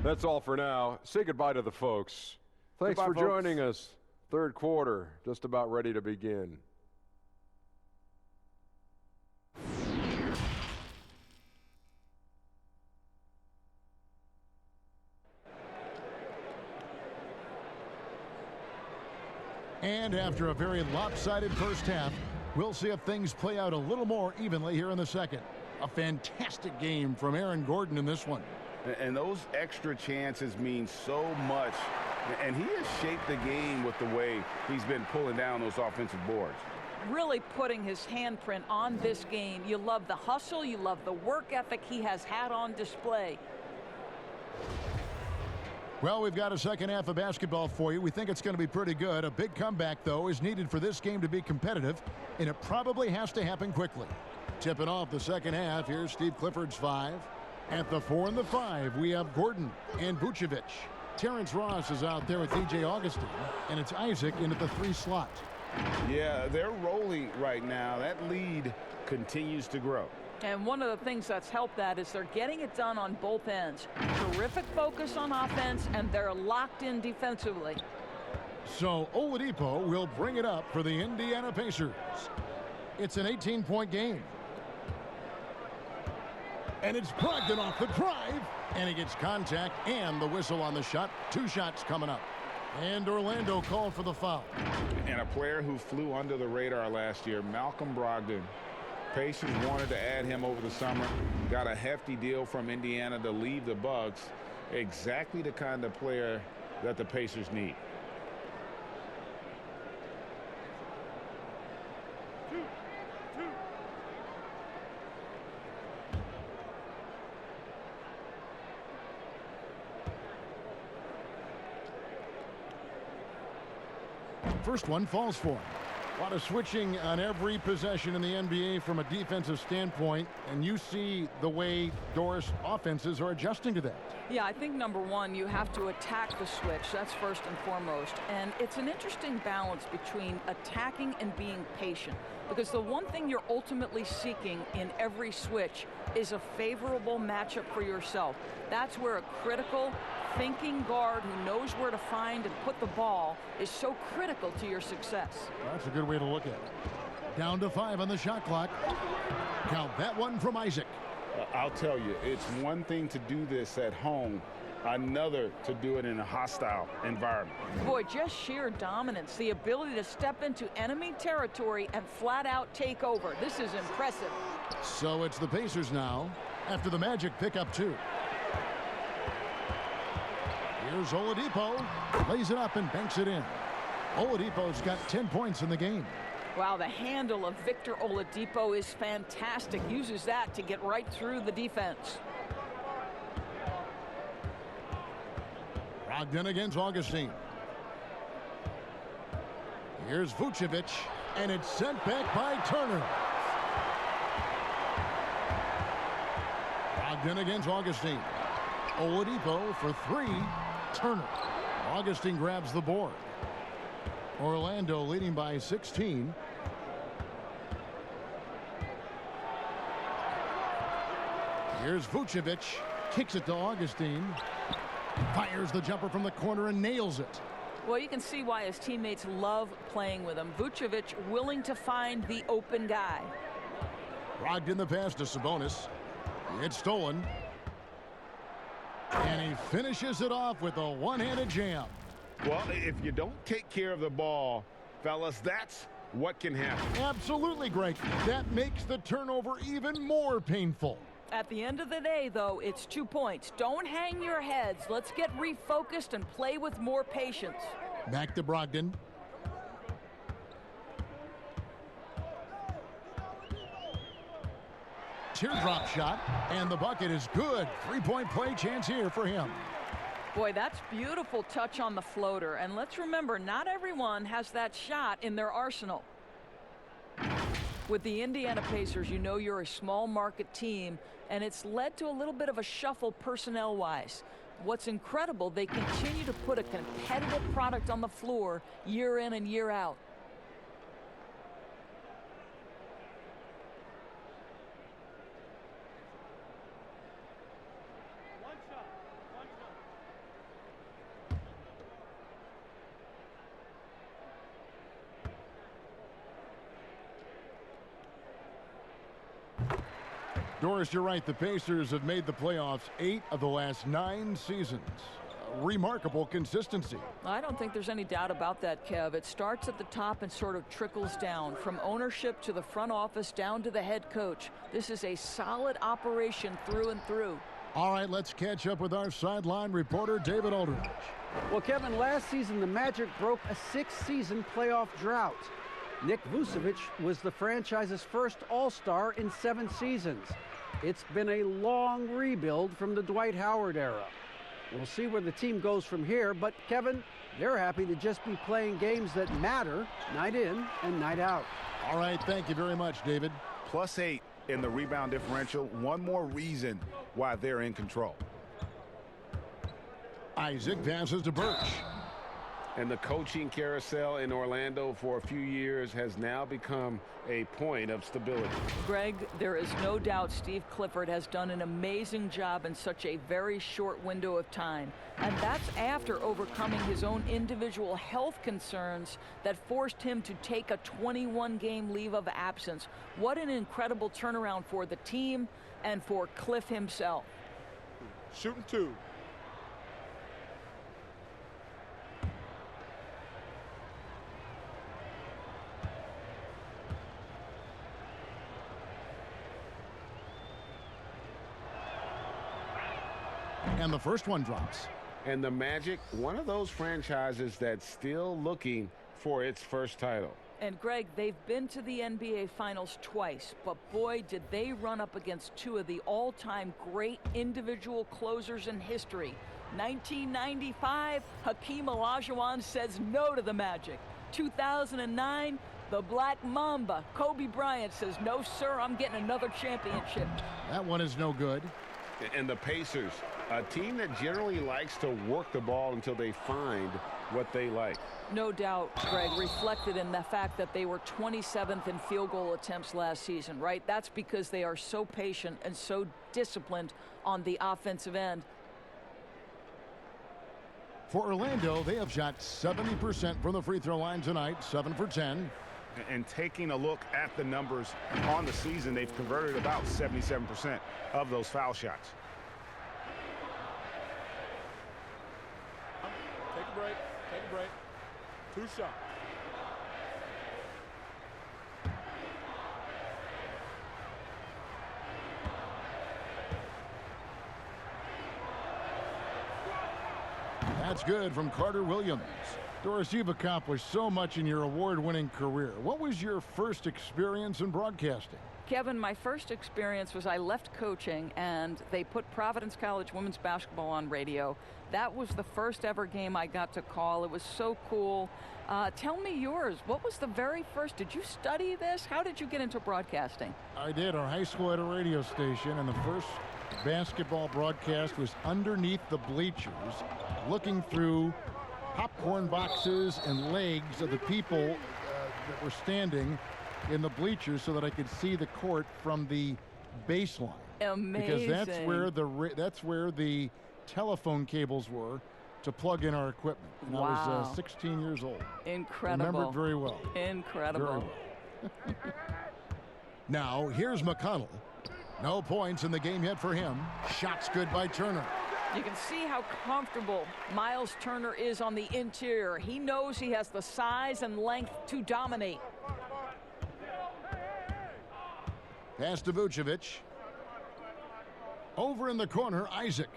That's all for now. Say goodbye to the folks. Thanks Goodbye, for folks. joining us. Third quarter, just about ready to begin. And after a very lopsided first half, we'll see if things play out a little more evenly here in the second. A fantastic game from Aaron Gordon in this one. And those extra chances mean so much. And he has shaped the game with the way he's been pulling down those offensive boards. Really putting his handprint on this game. You love the hustle, you love the work ethic he has had on display. Well, we've got a second half of basketball for you. We think it's going to be pretty good. A big comeback, though, is needed for this game to be competitive, and it probably has to happen quickly. Tipping off the second half, here's Steve Clifford's 5. At the 4 and the 5, we have Gordon and Vucevic. Terrence Ross is out there with DJ Augustin, and it's Isaac into the 3 slot. Yeah, they're rolling right now. That lead continues to grow. And one of the things that's helped that is they're getting it done on both ends. Terrific focus on offense, and they're locked in defensively. So Oladipo will bring it up for the Indiana Pacers. It's an 18-point game. And it's Brogdon off the drive, and he gets contact and the whistle on the shot. 2 shots coming up. And Orlando called for the foul. And a player who flew under the radar last year, Malcolm Brogdon. Pacers wanted to add him over the summer. Got a hefty deal from Indiana to leave the Bucks. Exactly the kind of player that the Pacers need. First one falls for him. A lot of switching on every possession in the NBA from a defensive standpoint, and you see the way Doris offenses are adjusting to that. Yeah, I think number one, you have to attack the switch. That's first and foremost. And it's an interesting balance between attacking and being patient. Because the one thing you're ultimately seeking in every switch is a favorable matchup for yourself. That's where a critical thinking guard who knows where to find and put the ball is so critical to your success. That's a good way to look at it. Down to 5 on the shot clock. Count that one from Isaac. I'll tell you, it's one thing to do this at home, another to do it in a hostile environment. Boy, just sheer dominance, the ability to step into enemy territory and flat out take over. This is impressive. So it's the Pacers now after the Magic pick up 2. Here's Oladipo, plays it up and banks it in. Oladipo's got 10 points in the game. Wow, the handle of Victor Oladipo is fantastic. Uses that to get right through the defense. Brogdon against Augustine. Here's Vucevic, and it's sent back by Turner. Brogdon against Augustine. Oladipo for 3. Turner. Augustine grabs the board. Orlando leading by 16. Here's Vucevic. Kicks it to Augustine. Fires the jumper from the corner and nails it. Well, you can see why his teammates love playing with him. Vucevic willing to find the open guy. Brogdon the pass to Sabonis. It's stolen. And he finishes it off with a one-handed jam. Well, if you don't take care of the ball, fellas, that's what can happen. Absolutely, Greg. That makes the turnover even more painful. At the end of the day, though, it's 2 points. Don't hang your heads. Let's get refocused and play with more patience. Back to Brogdon. Teardrop shot, and the bucket is good. Three-point play chance here for him. Boy, that's beautiful touch on the floater. And let's remember, not everyone has that shot in their arsenal. With the Indiana Pacers, you know you're a small market team, and it's led to a little bit of a shuffle personnel-wise. What's incredible, they continue to put a competitive product on the floor year in and year out. Doris, you're right. The Pacers have made the playoffs 8 of the last 9 seasons. Remarkable consistency. I don't think there's any doubt about that, Kev. It starts at the top and sort of trickles down from ownership to the front office down to the head coach. This is a solid operation through and through. All right, let's catch up with our sideline reporter, David Aldridge. Well, Kevin, last season the Magic broke a 6-season playoff drought. Nick Vucevic was the franchise's first All-Star in 7 seasons. It's been a long rebuild from the Dwight Howard era. We'll see where the team goes from here, but Kevin, they're happy to just be playing games that matter night in and night out. All right, thank you very much, David. +8 in the rebound differential. One more reason why they're in control. Isaac passes to Birch. And the coaching carousel in Orlando for a few years has now become a point of stability. Greg, there is no doubt Steve Clifford has done an amazing job in such a very short window of time. And that's after overcoming his own individual health concerns that forced him to take a 21-game leave of absence. What an incredible turnaround for the team and for Cliff himself. Shooting 2. And the first one drops. And the Magic, one of those franchises that's still looking for its first title. And Greg, they've been to the NBA Finals twice, but boy, did they run up against 2 of the all-time great individual closers in history. 1995, Hakeem Olajuwon says no to the Magic. 2009, the Black Mamba, Kobe Bryant, says, no, sir, I'm getting another championship. That one is no good. And the Pacers, a team that generally likes to work the ball until they find what they like. No doubt, Greg, reflected in the fact that they were 27th in field goal attempts last season, right? That's because they are so patient and so disciplined on the offensive end. For Orlando, they have shot 70% from the free throw line tonight, 7 for 10. And taking a look at the numbers on the season, they've converted about 77% of those foul shots. Take a break. Take a break. 2 shots. That's good from Carter Williams. Doris, you've accomplished so much in your award-winning career. What was your first experience in broadcasting? Kevin, my first experience was I left coaching and they put Providence College women's basketball on radio. That was the first ever game I got to call. It was so cool. Tell me yours. What was the very first? Did you study this? How did you get into broadcasting? I did. Our high school had a radio station, and the first basketball broadcast was underneath the bleachers, looking through popcorn boxes and legs of the people that were standing in the bleachers so that I could see the court from the baseline. Amazing. Because that's where the telephone cables were to plug in our equipment. And wow. I was 16 years old. Incredible. Remember it very well. Incredible. Very well. Now, here's McConnell. No points in the game yet for him. Shots good by Turner. You can see how comfortable Miles Turner is on the interior. He knows he has the size and length to dominate. Pass to Vucevic. Over in the corner, Isaac.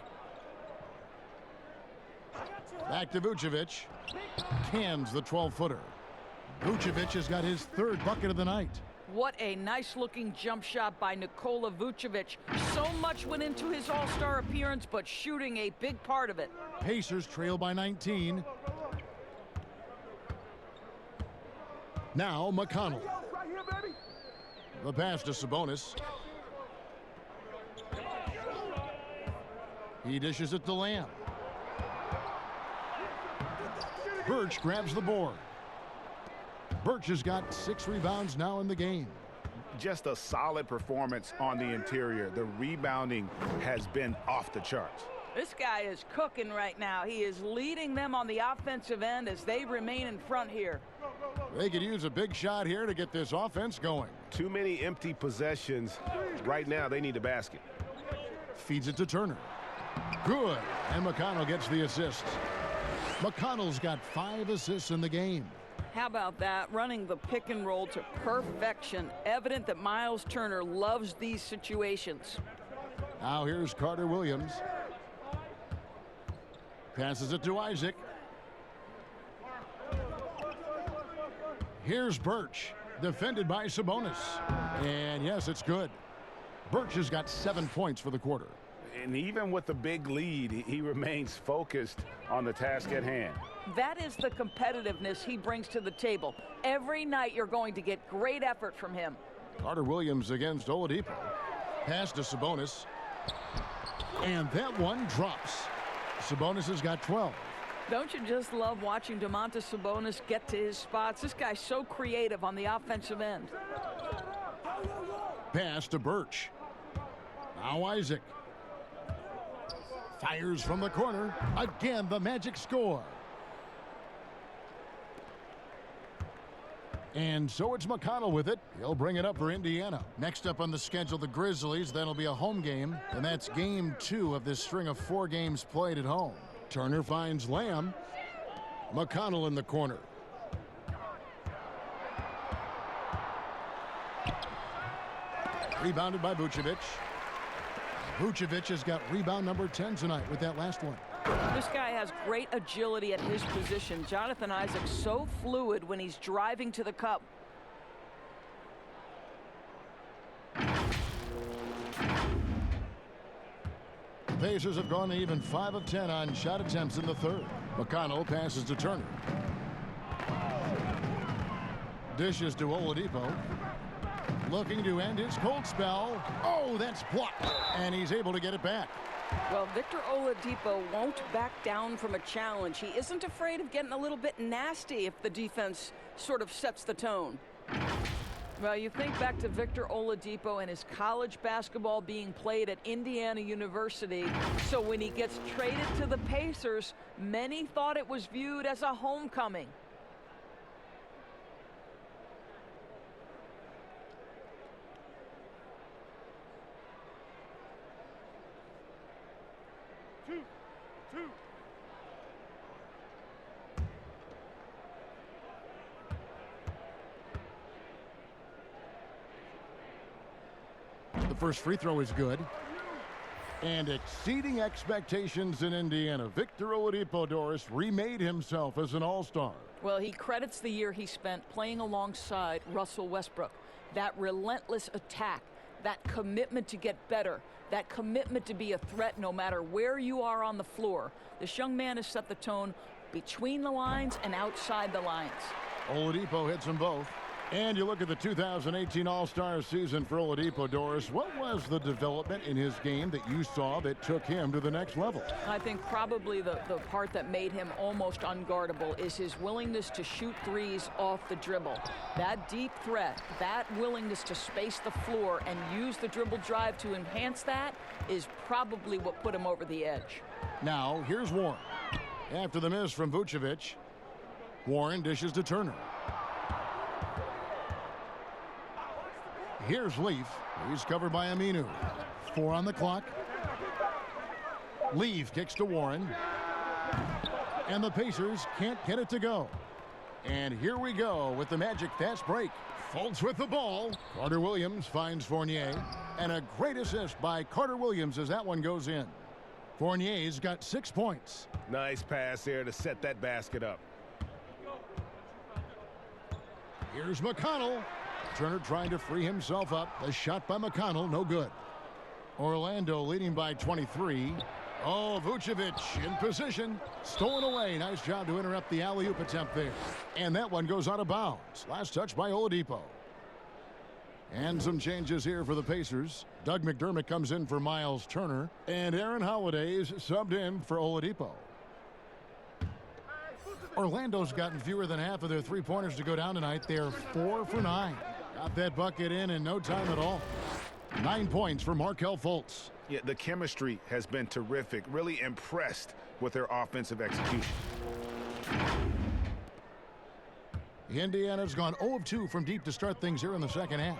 Back to Vucevic. Cans the 12-footer. Vucevic has got his 3rd bucket of the night. What a nice-looking jump shot by Nikola Vucevic. So much went into his all-star appearance, but shooting a big part of it. Pacers trail by 19. Now McConnell. The pass to Sabonis. He dishes it to Lamb. Birch grabs the board. Birch has got 6 rebounds now in the game. Just a solid performance on the interior. The rebounding has been off the charts. This guy is cooking right now. He is leading them on the offensive end as they remain in front here. They could use a big shot here to get this offense going. Too many empty possessions. Right now, they need a basket. Feeds it to Turner. Good. And McConnell gets the assist. McConnell's got 5 assists in the game. How about that? Running the pick and roll to perfection. Evident that Miles Turner loves these situations. Now here's Carter Williams. Passes it to Isaac. Here's Birch, defended by Sabonis. And yes, it's good. Birch has got 7 points for the quarter. And even with the big lead, he remains focused on the task at hand. That is the competitiveness he brings to the table. Every night you're going to get great effort from him. Carter Williams against Oladipo. Pass to Sabonis. And that one drops. Sabonis has got 12. Don't you just love watching Domantas Sabonis get to his spots? This guy's so creative on the offensive end. Pass to Birch. Now Isaac. Fires from the corner. Again, the Magic score. And so it's McConnell with it. He'll bring it up for Indiana. Next up on the schedule, the Grizzlies. That'll be a home game. And that's game 2 of this string of 4 games played at home. Turner finds Lamb. McConnell in the corner. Rebounded by Vucevic. Vucevic has got rebound number 10 tonight with that last one. This guy has great agility at his position. Jonathan Isaac so fluid when he's driving to the cup. The Pacers have gone even 5 of 10 on shot attempts in the third. McConnell passes to Turner. Dishes to Oladipo. Looking to end his cold spell. Oh, that's blocked. And he's able to get it back. Well, Victor Oladipo won't back down from a challenge. He isn't afraid of getting a little bit nasty if the defense sort of sets the tone. Well, you think back to Victor Oladipo and his college basketball being played at Indiana University. So when he gets traded to the Pacers, many thought it was viewed as a homecoming. The first free throw is good. And exceeding expectations in Indiana, Victor Oladipo, Doris, remade himself as an all-star. Well, he credits the year he spent playing alongside Russell Westbrook. That relentless attack, that commitment to get better, that commitment to be a threat no matter where you are on the floor. This young man has set the tone between the lines and outside the lines. Oladipo hits them both. And you look at the 2018 All-Star season for Oladipo, Doris. What was the development in his game that you saw that took him to the next level? I think probably the part that made him almost unguardable is his willingness to shoot threes off the dribble. That deep threat, that willingness to space the floor and use the dribble drive to enhance that is probably what put him over the edge. Now, here's Warren. After the miss from Vucevic, Warren dishes to Turner. Here's Leaf. He's covered by Aminu. 4 on the clock. Leaf kicks to Warren. And the Pacers can't get it to go. And here we go with the Magic fast break. Fultz with the ball. Carter Williams finds Fournier. And a great assist by Carter Williams as that one goes in. Fournier's got 6 points. Nice pass there to set that basket up. Here's McConnell. Turner trying to free himself up. The shot by McConnell, no good. Orlando leading by 23. Oh, Vucevic in position. Stolen away. Nice job to interrupt the alley-oop attempt there. And that one goes out of bounds. Last touch by Oladipo. And some changes here for the Pacers. Doug McDermott comes in for Miles Turner. And Aaron Holiday is subbed in for Oladipo. Orlando's gotten fewer than half of their three-pointers to go down tonight. They're 4 for 9. Got that bucket in no time at all. 9 points for Markelle Fultz. Yeah, the chemistry has been terrific. Really impressed with their offensive execution. Indiana's gone 0 of 2 from deep to start things here in the second half.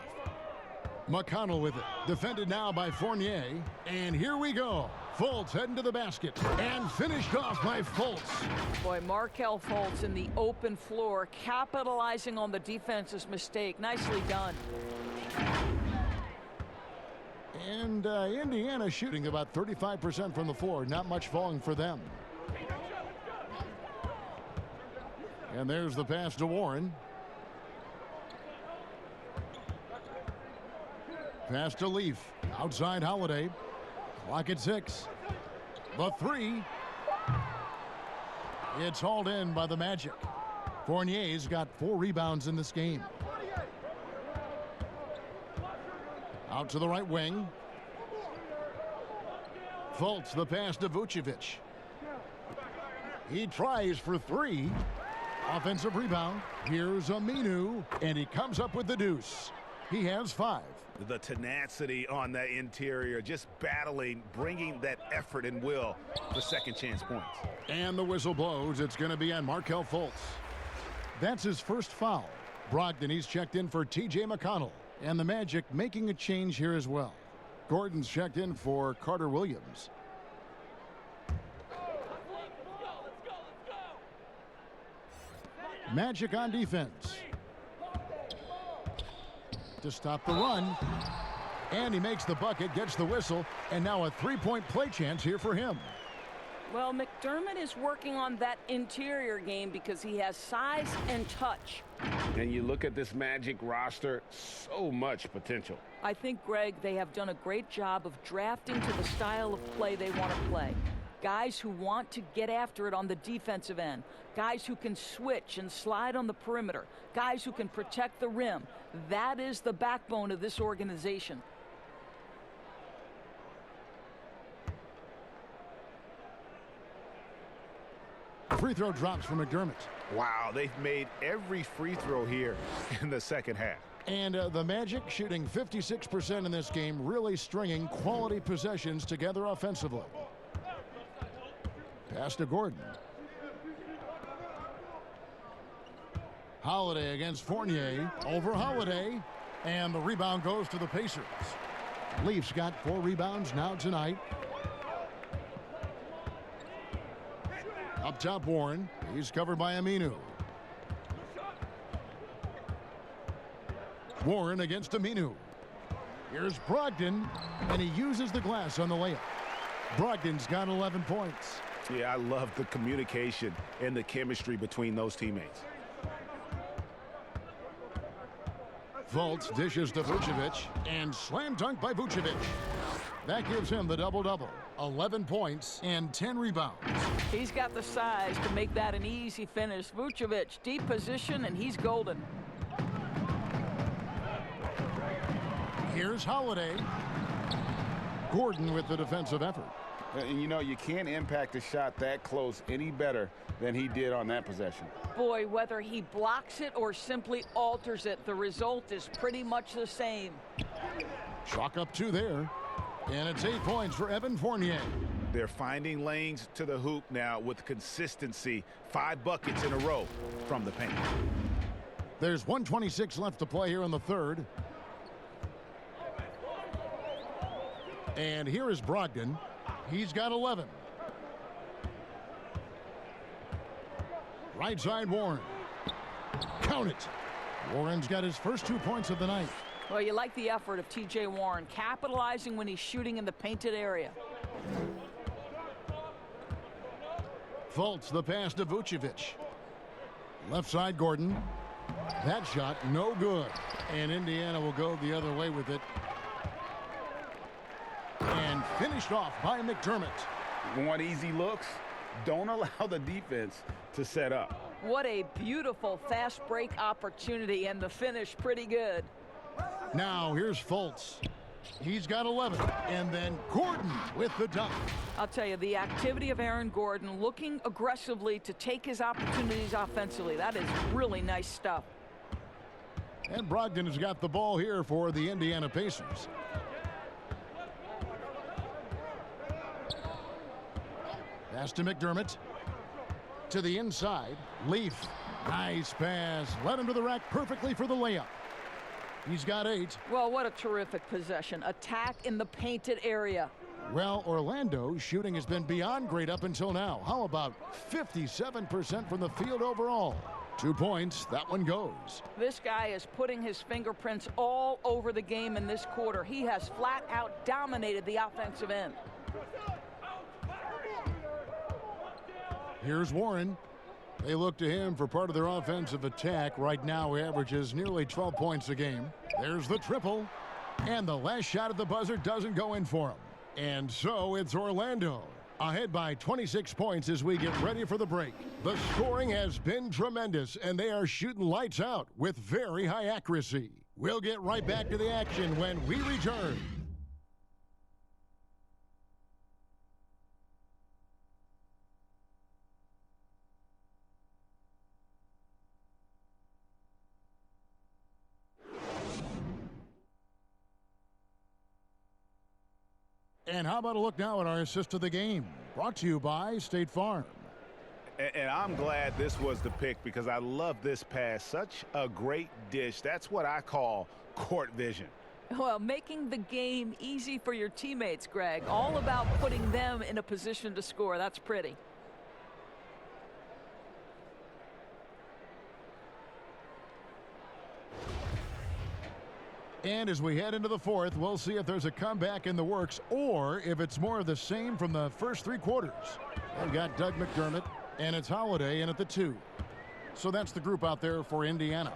McConnell with it. Defended now by Fournier. And here we go. Fultz heading to the basket. And finished off by Fultz. Boy, Markelle Fultz in the open floor, capitalizing on the defense's mistake. Nicely done. And Indiana shooting about 35% from the floor. Not much falling for them. And there's the pass to Warren. Pass to Leaf. Outside Holiday. Clock at 6. The three. It's hauled in by the Magic. Fournier's got 4 rebounds in this game. Out to the right wing. Fultz, the pass to Vucevic. He tries for 3. Offensive rebound. Here's Aminu, and he comes up with the deuce. He has 5. The tenacity on that interior, just battling, bringing that effort and will for second chance points. And the whistle blows. It's going to be on Markelle Fultz. That's his first foul. Brogdon, he's checked in for T.J. McConnell. And the Magic making a change here as well. Gordon's checked in for Carter Williams. Magic on defense. To stop the run. And he makes the bucket, gets the whistle, and now a three-point play chance here for him. Well, McDermott is working on that interior game because he has size and touch. And you look at this Magic roster, so much potential. I think, Greg, they have done a great job of drafting to the style of play they want to play. Guys who want to get after it on the defensive end. Guys who can switch and slide on the perimeter. Guys who can protect the rim. That is the backbone of this organization. Free throw drops from McDermott. Wow, they've made every free throw here in the second half. And the Magic shooting 56% in this game, really stringing quality possessions together offensively. Pass to Gordon. Holiday against Fournier. Over Holiday. And the rebound goes to the Pacers. Leafs got 4 rebounds now tonight. Up top, Warren. He's covered by Aminu. Warren against Aminu. Here's Brogdon, and he uses the glass on the layup. Brogdon's got 11 points. Yeah, I love the communication and the chemistry between those teammates. Fultz dishes to Vucevic, and slam dunk by Vucevic. That gives him the double-double. 11 points and 10 rebounds. He's got the size to make that an easy finish. Vucevic, deep position, and he's golden. Here's Holiday. Gordon with the defensive effort. And you know, you can't impact a shot that close any better than he did on that possession. Boy, whether he blocks it or simply alters it, the result is pretty much the same. Chalk up 2 there. And it's 8 points for Evan Fournier. They're finding lanes to the hoop now with consistency. 5 buckets in a row from the paint. There's 1:26 left to play here in the third. And here is Brogdon. He's got 11. Right side, Warren. Count it. Warren's got his first 2 points of the night. Well, you like the effort of T.J. Warren, capitalizing when he's shooting in the painted area. Fultz, the pass to Vucevic. Left side, Gordon. That shot, no good. And Indiana will go the other way with it. And finished off by McDermott. Want easy looks? Don't allow the defense to set up. What a beautiful fast break opportunity, and the finish pretty good. Now here's Fultz. He's got 11. And then Gordon with the dunk. I'll tell you, the activity of Aaron Gordon looking aggressively to take his opportunities offensively. That is really nice stuff. And Brogdon has got the ball here for the Indiana Pacers. Pass to McDermott. To the inside. Leaf. Nice pass. Led him to the rack perfectly for the layup. He's got 8. Well, what a terrific possession. Attack in the painted area. Well, Orlando's shooting has been beyond great up until now. How about 57% from the field overall? 2 points. That one goes. This guy is putting his fingerprints all over the game in this quarter. He has flat out dominated the offensive end. Here's Warren. They look to him for part of their offensive attack. Right now, he averages nearly 12 points a game. There's the triple. And the last shot at the buzzer doesn't go in for him. And so it's Orlando ahead by 26 points as we get ready for the break. The scoring has been tremendous, and they are shooting lights out with very high accuracy. We'll get right back to the action when we return. And how about a look now at our assist of the game? Brought to you by State Farm. And I'm glad this was the pick because I love this pass. Such a great dish. That's what I call court vision. Well, making the game easy for your teammates, Greg. All about putting them in a position to score. That's pretty. And as we head into the fourth, we'll see if there's a comeback in the works or if it's more of the same from the first 3 quarters. They've got Doug McDermott, and it's Holiday in at the 2. So that's the group out there for Indiana.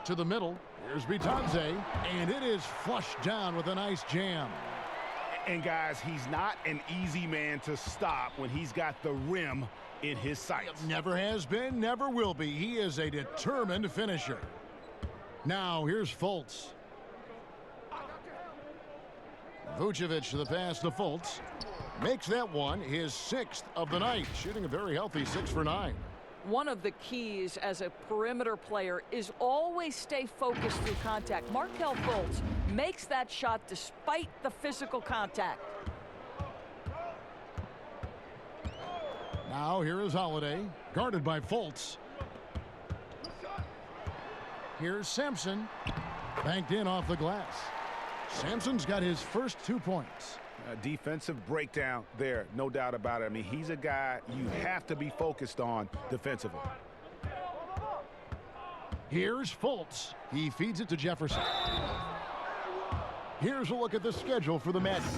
To the middle, here's Bitanze, and it is flushed down with a nice jam. And guys, he's not an easy man to stop when he's got the rim in his sights. Never has been, never will be. He is a determined finisher. Now, here's Fultz. Vucevic to the pass to Fultz. Makes that one his 6th of the night, shooting a very healthy 6 for 9. One of the keys as a perimeter player is always stay focused through contact. Markelle Fultz makes that shot despite the physical contact. Now, here is Holiday, guarded by Fultz. Here's Sampson, banked in off the glass. Sampson's got his first 2 points. A defensive breakdown there, no doubt about it. I mean, he's a guy you have to be focused on defensively. Here's Fultz. He feeds it to Jefferson. Here's a look at the schedule for the Magic.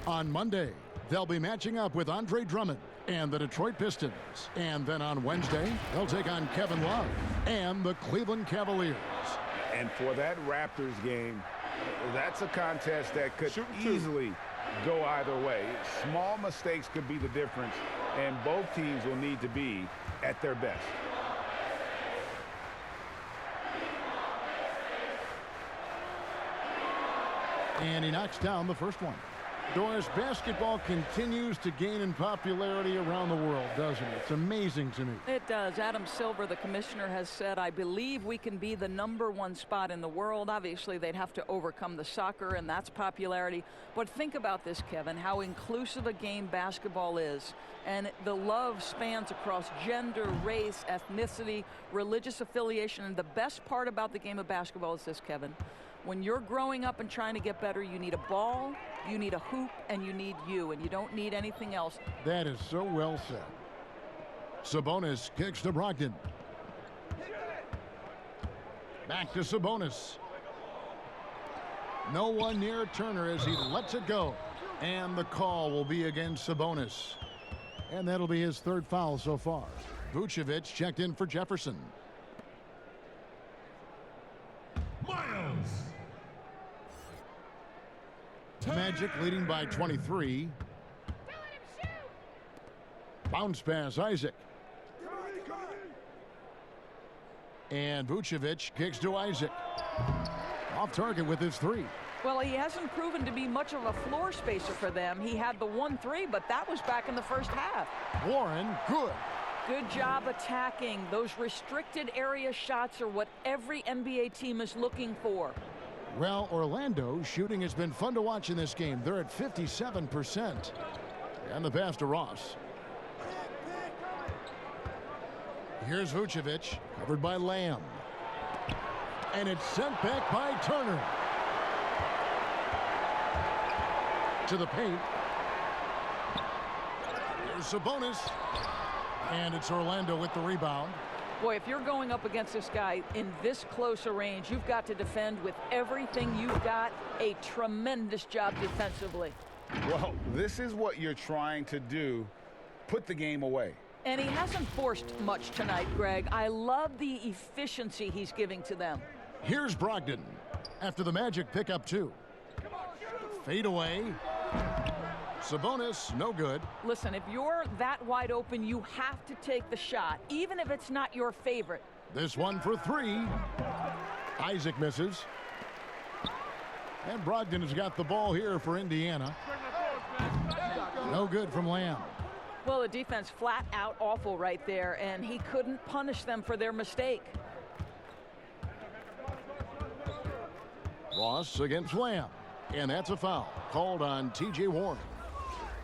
On Monday, they'll be matching up with Andre Drummond and the Detroit Pistons. And then on Wednesday, they'll take on Kevin Love and the Cleveland Cavaliers. And for that Raptors game, that's a contest that could easily go either way. Small mistakes could be the difference, and both teams will need to be at their best. And he knocks down the first one. Doris, basketball continues to gain in popularity around the world, doesn't it? It's amazing to me. It does. Adam Silver, the commissioner, has said, I believe we can be the #1 spot in the world. Obviously, they'd have to overcome the soccer, and that's popularity. But think about this, Kevin, how inclusive a game basketball is. And the love spans across gender, race, ethnicity, religious affiliation. And the best part about the game of basketball is this, Kevin. When you're growing up and trying to get better, you need a ball, you need a hoop, and you need you, and you don't need anything else. That is so well said. Sabonis kicks to Brogdon. Back to Sabonis. No one near Turner as he lets it go. And the call will be against Sabonis. And that'll be his 3rd foul so far. Vucevic checked in for Jefferson. Miles. Magic leading by 23. Bounce pass, Isaac. And Vucevic kicks to Isaac. Off target with his three. Well, he hasn't proven to be much of a floor spacer for them. He had the 1-3, but that was back in the first half. Warren, good. Good job attacking. Those restricted area shots are what every NBA team is looking for. Well, Orlando's shooting has been fun to watch in this game. They're at 57%. And the pass to Ross. Here's Vucevic, covered by Lamb. And it's sent back by Turner. To the paint. Here's Sabonis. And it's Orlando with the rebound. Boy, if you're going up against this guy in this close a range, you've got to defend with everything you've got. A tremendous job defensively. Well, this is what you're trying to do. Put the game away. And he hasn't forced much tonight, Greg. I love the efficiency he's giving to them. Here's Brogdon after the Magic pick up 2. Fade away. Sabonis, no good. Listen, if you're that wide open, you have to take the shot, even if it's not your favorite. This one for 3. Isaac misses. And Brogdon has got the ball here for Indiana. No good from Lamb. Well, the defense flat out awful right there, and he couldn't punish them for their mistake. Ross against Lamb. And that's a foul called on T.J. Warren.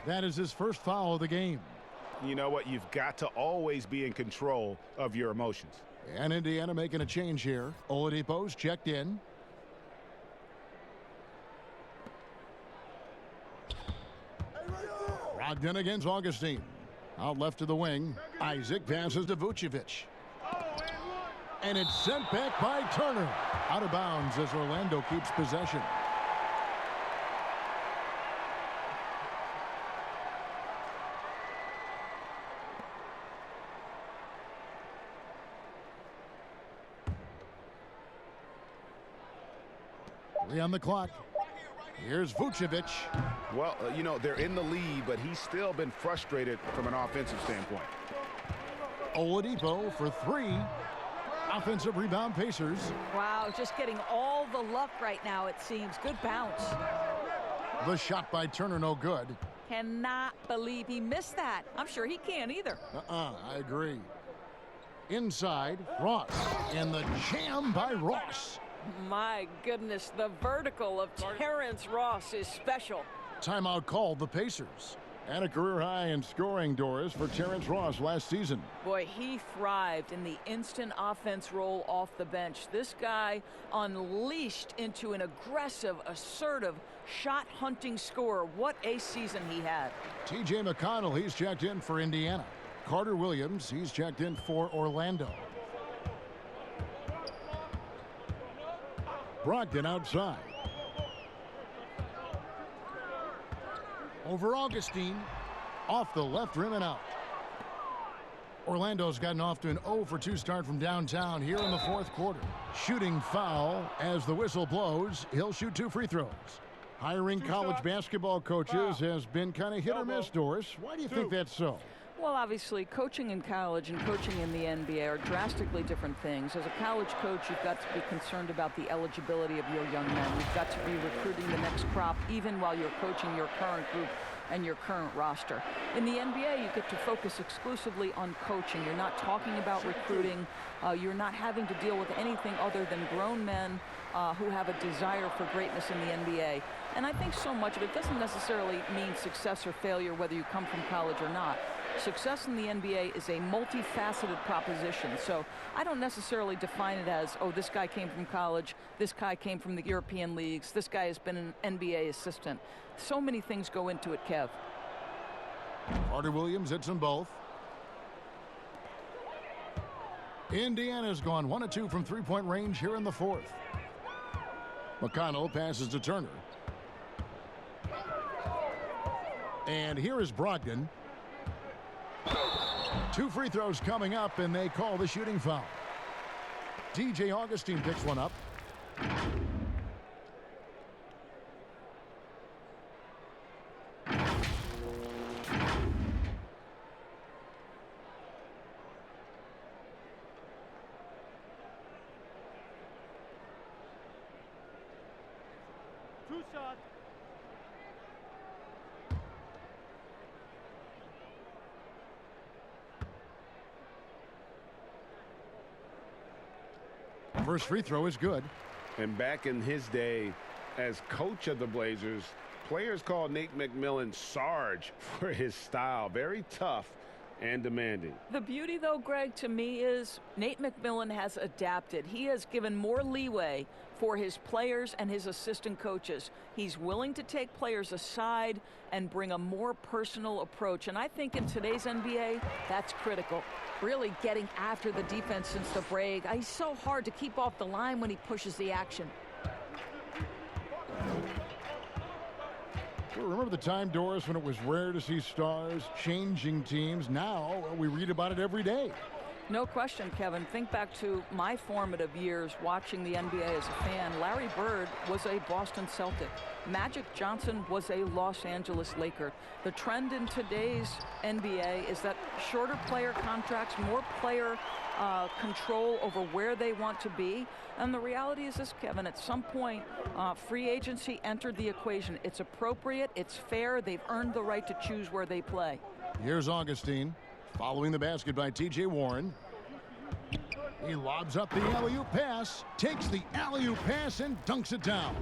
That is his first foul of the game. You know what? You've got to always be in control of your emotions. And Indiana making a change here. Oladipo's checked in. Brogdon against Augustine. Out left to the wing. Isaac passes to Vucevic. And it's sent back by Turner. Out of bounds as Orlando keeps possession. On the clock. Here's Vucevic. Well, you know, they're in the lead, but he's still been frustrated from an offensive standpoint. Oladipo for 3. Offensive rebound, Pacers. Wow, just getting all the luck right now, it seems. Good bounce. The shot by Turner, no good. Cannot believe he missed that. I'm sure he can't either. I agree. Inside, Ross. And the jam by Ross. My goodness, the vertical of Terrence Ross is special. Timeout called the Pacers. And a career high in scoring, Doris, for Terrence Ross last season. Boy, he thrived in the instant offense role off the bench. This guy unleashed into an aggressive, assertive, shot-hunting scorer. What a season he had. T.J. McConnell, he's checked in for Indiana. Carter Williams, he's checked in for Orlando. Brogdon outside. Over Augustine. Off the left rim and out. Orlando's gotten off to an 0-for-2 start from downtown here in the fourth quarter. Shooting foul as the whistle blows. He'll shoot 2 free throws. Hiring college basketball coaches has been kind of hit or miss, Doris. Why do you think that's so? Well, obviously, coaching in college and coaching in the NBA are drastically different things. As a college coach, you've got to be concerned about the eligibility of your young men. You've got to be recruiting the next crop, even while you're coaching your current group and your current roster. In the NBA, you get to focus exclusively on coaching. You're not talking about recruiting. You're not having to deal with anything other than grown men who have a desire for greatness in the NBA. And I think so much of it doesn't necessarily mean success or failure, whether you come from college or not. Success in the NBA is a multifaceted proposition. So I don't necessarily define it as, oh, this guy came from college, this guy came from the European leagues, this guy has been an NBA assistant. So many things go into it, Kev. Carter Williams hits them both. Indiana's gone 1 of 2 from three-point range here in the fourth. McConnell passes to Turner. And here is Brogdon. 2 free throws coming up, and they call the shooting foul. DJ Augustine picks one up. Two shots. First free throw is good. And back in his day as coach of the Blazers, players called Nate McMillan Sarge for his style. Very tough and demanding. The beauty, though, Greg, to me is Nate McMillan has adapted. He has given more leeway for his players and his assistant coaches. He's willing to take players aside and bring a more personal approach. And I think in today's NBA, that's critical. Really getting after the defense since the break. He's so hard to keep off the line when he pushes the action. Remember the time, Doris, when it was rare to see stars changing teams? Now we read about it every day. No question, Kevin. Think back to my formative years watching the NBA as a fan. Larry Bird was a Boston Celtic. Magic Johnson was a Los Angeles Laker. The trend in today's NBA is that shorter player contracts, more player control over where they want to be. And the reality is this, Kevin, at some point, free agency entered the equation. It's appropriate, it's fair, they've earned the right to choose where they play. Here's Augustine, following the basket by T.J. Warren. He lobs up the alley-oop pass, takes the alley-oop pass and dunks it down.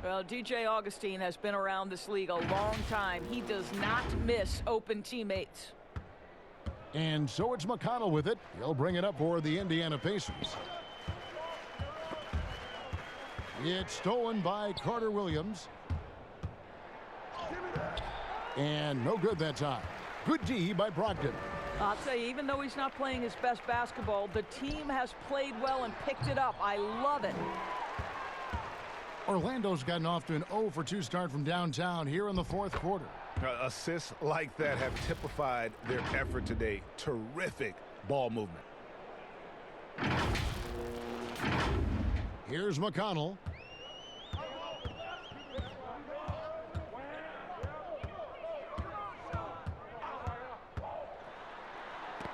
Well, DJ Augustine has been around this league a long time. He does not miss open teammates. And so it's McConnell with it. He'll bring it up for the Indiana Pacers. It's stolen by Carter Williams. And no good that time. Good D by Brogdon. I'll tell you, even though he's not playing his best basketball, the team has played well and picked it up. I love it. Orlando's gotten off to an 0-for-2 start from downtown here in the fourth quarter. Assists like that have typified their effort today. Terrific ball movement. Here's McConnell.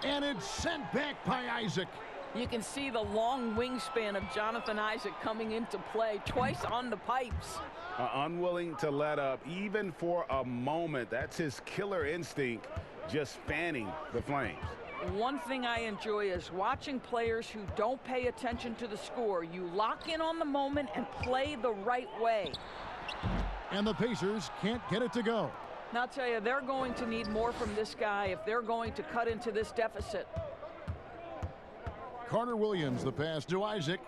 And it's sent back by Isaac. You can see the long wingspan of Jonathan Isaac coming into play twice on the pipes. Unwilling to let up even for a moment. That's his killer instinct, just fanning the flames. One thing I enjoy is watching players who don't pay attention to the score. You lock in on the moment and play the right way. And the Pacers can't get it to go. Now, I'll tell you, they're going to need more from this guy if they're going to cut into this deficit. Carter Williams, the pass to Isaac.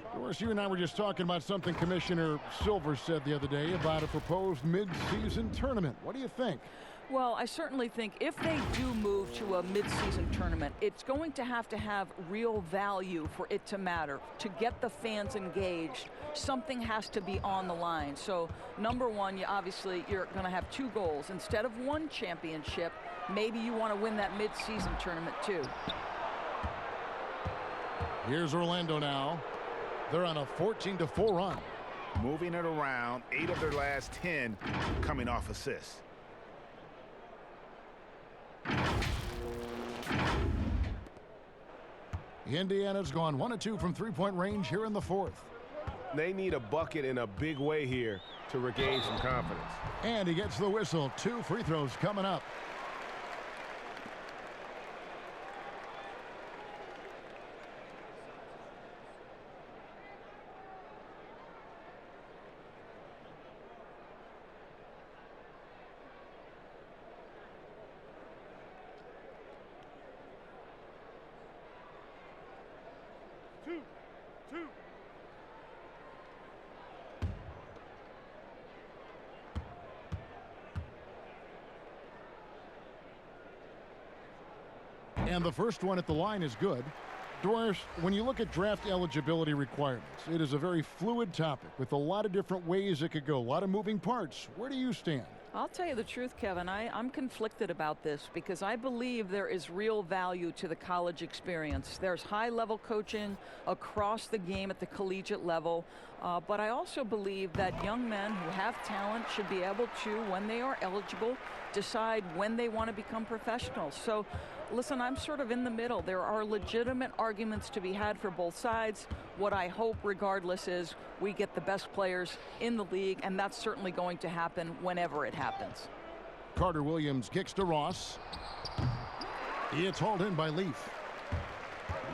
Of course, you and I were just talking about something Commissioner Silver said the other day about a proposed mid-season tournament. What do you think? Well, I certainly think if they do move to a mid-season tournament, it's going to have real value for it to matter. To get the fans engaged, something has to be on the line. So, number one, you're going to have two goals. Instead of one championship, maybe you want to win that mid-season tournament too. Here's Orlando now. They're on a 14-4 run. Moving it around, 8 of their last 10 coming off assists. Indiana's gone 1 of 2 from three-point range here in the fourth. They need a bucket in a big way here to regain some confidence. And he gets the whistle. 2 free throws coming up. And the first one at the line is good. Doris, when you look at draft eligibility requirements, it is a very fluid topic with a lot of different ways it could go, a lot of moving parts. Where do you stand? I'll tell you the truth, Kevin. I'm conflicted about this because I believe there is real value to the college experience. There's high-level coaching across the game at the collegiate level, but I also believe that young men who have talent should be able to, when they are eligible, decide when they want to become professionals. So, listen, I'm sort of in the middle. There are legitimate arguments to be had for both sides. What I hope, regardless, is we get the best players in the league, and that's certainly going to happen whenever it happens. Carter Williams kicks to Ross. It's hauled in by Leaf.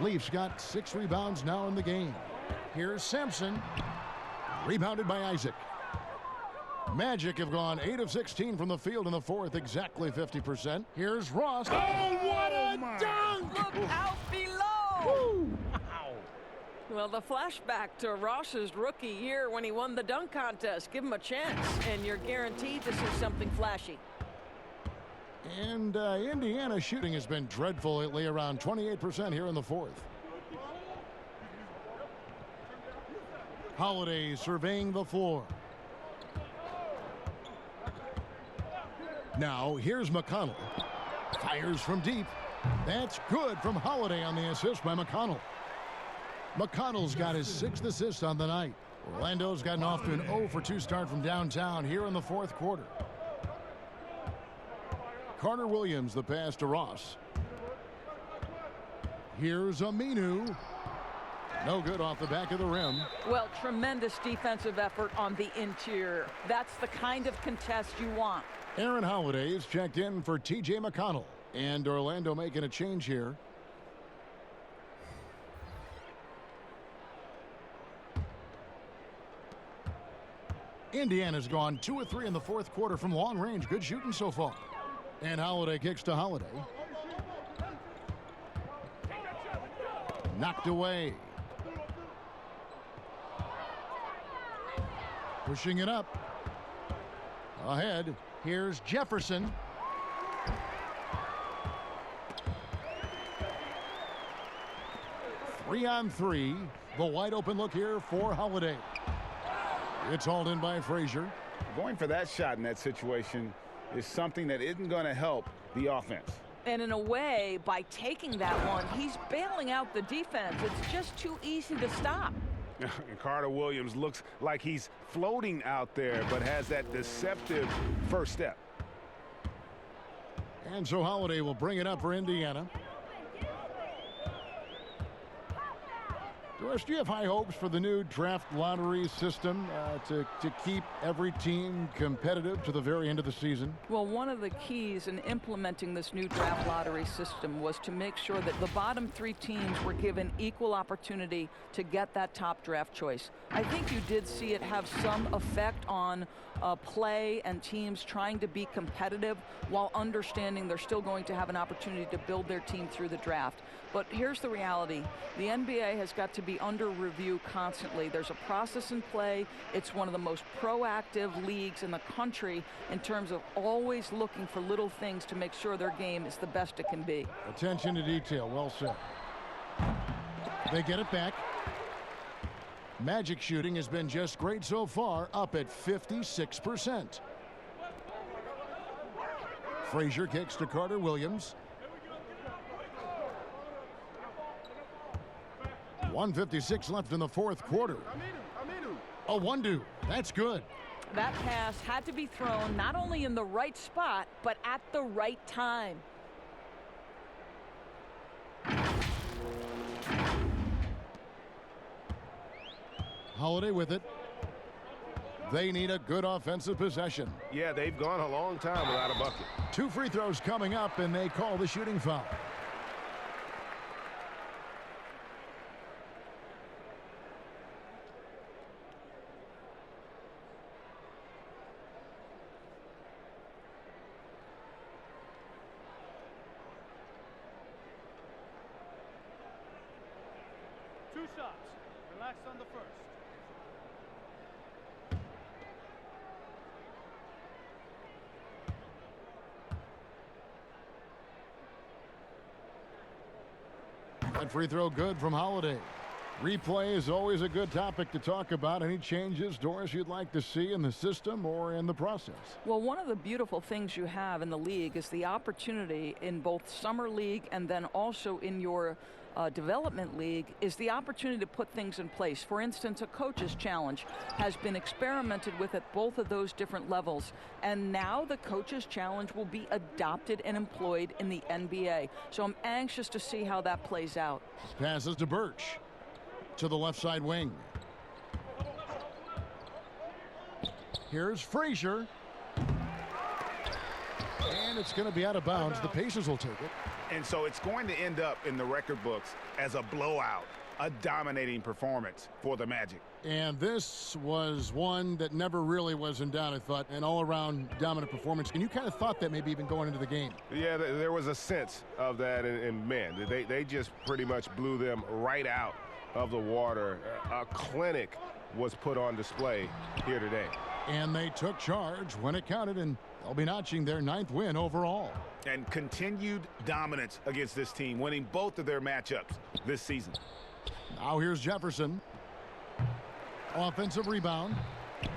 Leaf's got 6 rebounds now in the game. Here's Sampson. Rebounded by Isaac. Magic have gone 8 of 16 from the field in the fourth, exactly 50%. Here's Ross. Oh, what a dunk! Look out below! Woo. Wow. Well, the flashback to Ross's rookie year when he won the dunk contest. Give him a chance, and you're guaranteed to see something flashy. And Indiana shooting has been dreadful lately, around 28% here in the fourth. Holiday surveying the floor. Now here's McConnell. Fires from deep. That's good from Holiday on the assist by McConnell. McConnell's got his 6th assist on the night. Orlando's gotten off to an 0 for 2 start from downtown here in the fourth quarter. Carter Williams, the pass to Ross. Here's Aminu. No good off the back of the rim. Well, tremendous defensive effort on the interior. That's the kind of contest you want. Aaron Holiday is checked in for T.J. McConnell. And Orlando making a change here. Indiana's gone 2 of 3 in the fourth quarter from long range. Good shooting so far. And Holiday kicks to Holiday. Knocked away. Pushing it up. Ahead. Here's Jefferson. Three on 3. The wide open look here for Holiday. It's hauled in by Frazier. Going for that shot in that situation is something that isn't going to help the offense. And in a way, by taking that one, he's bailing out the defense. It's just too easy to stop. And Carter Williams looks like he's floating out there, but has that deceptive first step. And so Holiday will bring it up for Indiana. Doris, do you have high hopes for the new draft lottery system to keep every team competitive to the very end of the season? Well, one of the keys in implementing this new draft lottery system was to make sure that the bottom 3 teams were given equal opportunity to get that top draft choice. I think you did see it have some effect on play and teams trying to be competitive while understanding they're still going to have an opportunity to build their team through the draft. But here's the reality. The NBA has got to be under review constantly. There's a process in play. It's one of the most proactive leagues in the country in terms of always looking for little things to make sure their game is the best it can be. Attention to detail. Well said. They get it back. Magic shooting has been just great so far, up at 56%. Frazier kicks to Carter Williams. 1:56 left in the fourth quarter. A one-do. That's good. That pass had to be thrown not only in the right spot, but at the right time. Holiday with it. They need a good offensive possession. Yeah, they've gone a long time without a bucket. 2 free throws coming up, and they call the shooting foul. Two shots. Relax on the first. That free throw good from Holiday. Replay is always a good topic to talk about. Any changes, Doris, you'd like to see in the system or in the process? Well, one of the beautiful things you have in the league is the opportunity in both Summer League and then also in your development league is the opportunity to put things in place. For instance, a coach's challenge has been experimented with at both of those different levels. And now the coach's challenge will be adopted and employed in the NBA. So I'm anxious to see how that plays out. Passes to Birch. To the left side wing. Here's Frazier. And it's going to be out of bounds. The Pacers will take it. And so it's going to end up in the record books as a blowout, a dominating performance for the Magic. And this was one that never really was in doubt, I thought, an all-around dominant performance. And you kind of thought that maybe even going into the game. Yeah, there was a sense of that, and man, they just pretty much blew them right out of the water. A clinic was put on display here today. And they took charge when it counted, and they'll be notching their 9th win overall. And continued dominance against this team, winning both of their matchups this season. Now here's Jefferson. Offensive rebound.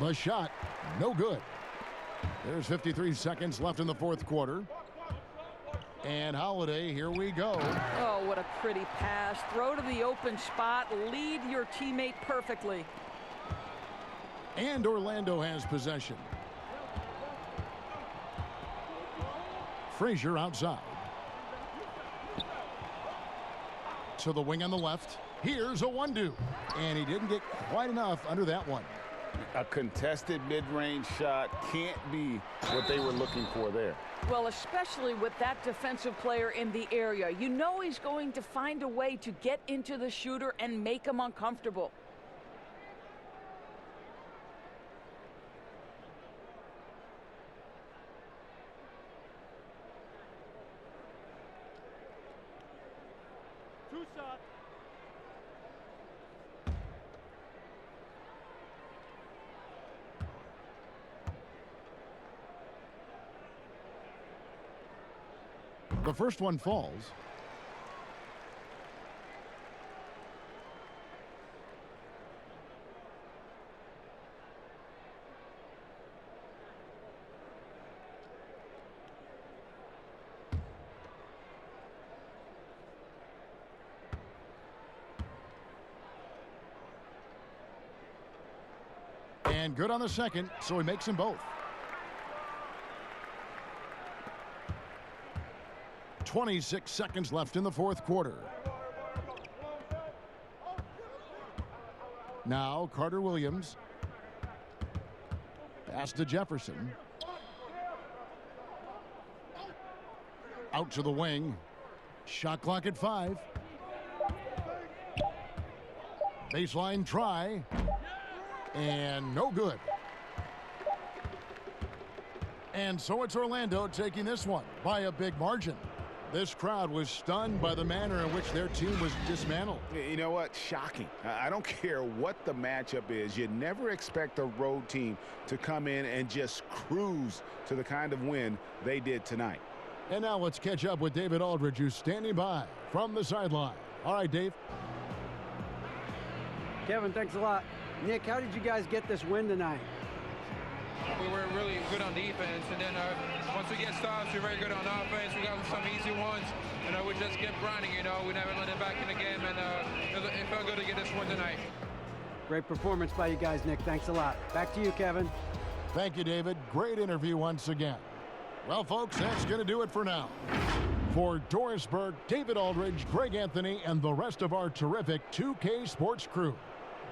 The shot, no good. There's 53 seconds left in the 4th quarter. And Holiday, here we go. Oh, what a pretty pass. Throw to the open spot. Lead your teammate perfectly. And Orlando has possession. Frazier outside. To the wing on the left. Here's a 1-2. And he didn't get quite enough under that one. A contested mid-range shot can't be what they were looking for there. Well, especially with that defensive player in the area. You know he's going to find a way to get into the shooter and make him uncomfortable. Two shots. The first one falls. And good on the second, so he makes them both. 26 seconds left in the 4th quarter. Now Carter Williams. Pass to Jefferson. Out to the wing. Shot clock at 5. Baseline try. And no good. And so it's Orlando taking this one by a big margin. This crowd was stunned by the manner in which their team was dismantled. You know what? Shocking. I don't care what the matchup is. You never expect a road team to come in and just cruise to the kind of win they did tonight. And now let's catch up with David Aldridge, who's standing by from the sideline. All right, Dave. Kevin, thanks a lot. Nick, how did you guys get this win tonight? We were really good on defense, and then once we get stops, we're very good on offense. We got some easy ones, and we just kept grinding. We never let it back in the game, and it felt good to get this win tonight. Great performance by you guys, Nick. Thanks a lot. Back to you, Kevin. Thank you, David. Great interview once again. Well, folks, that's going to do it for now. For Doris Burke, David Aldridge, Greg Anthony, and the rest of our terrific 2K Sports crew,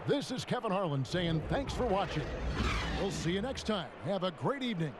this is Kevin Harlan saying thanks for watching. We'll see you next time. Have a great evening.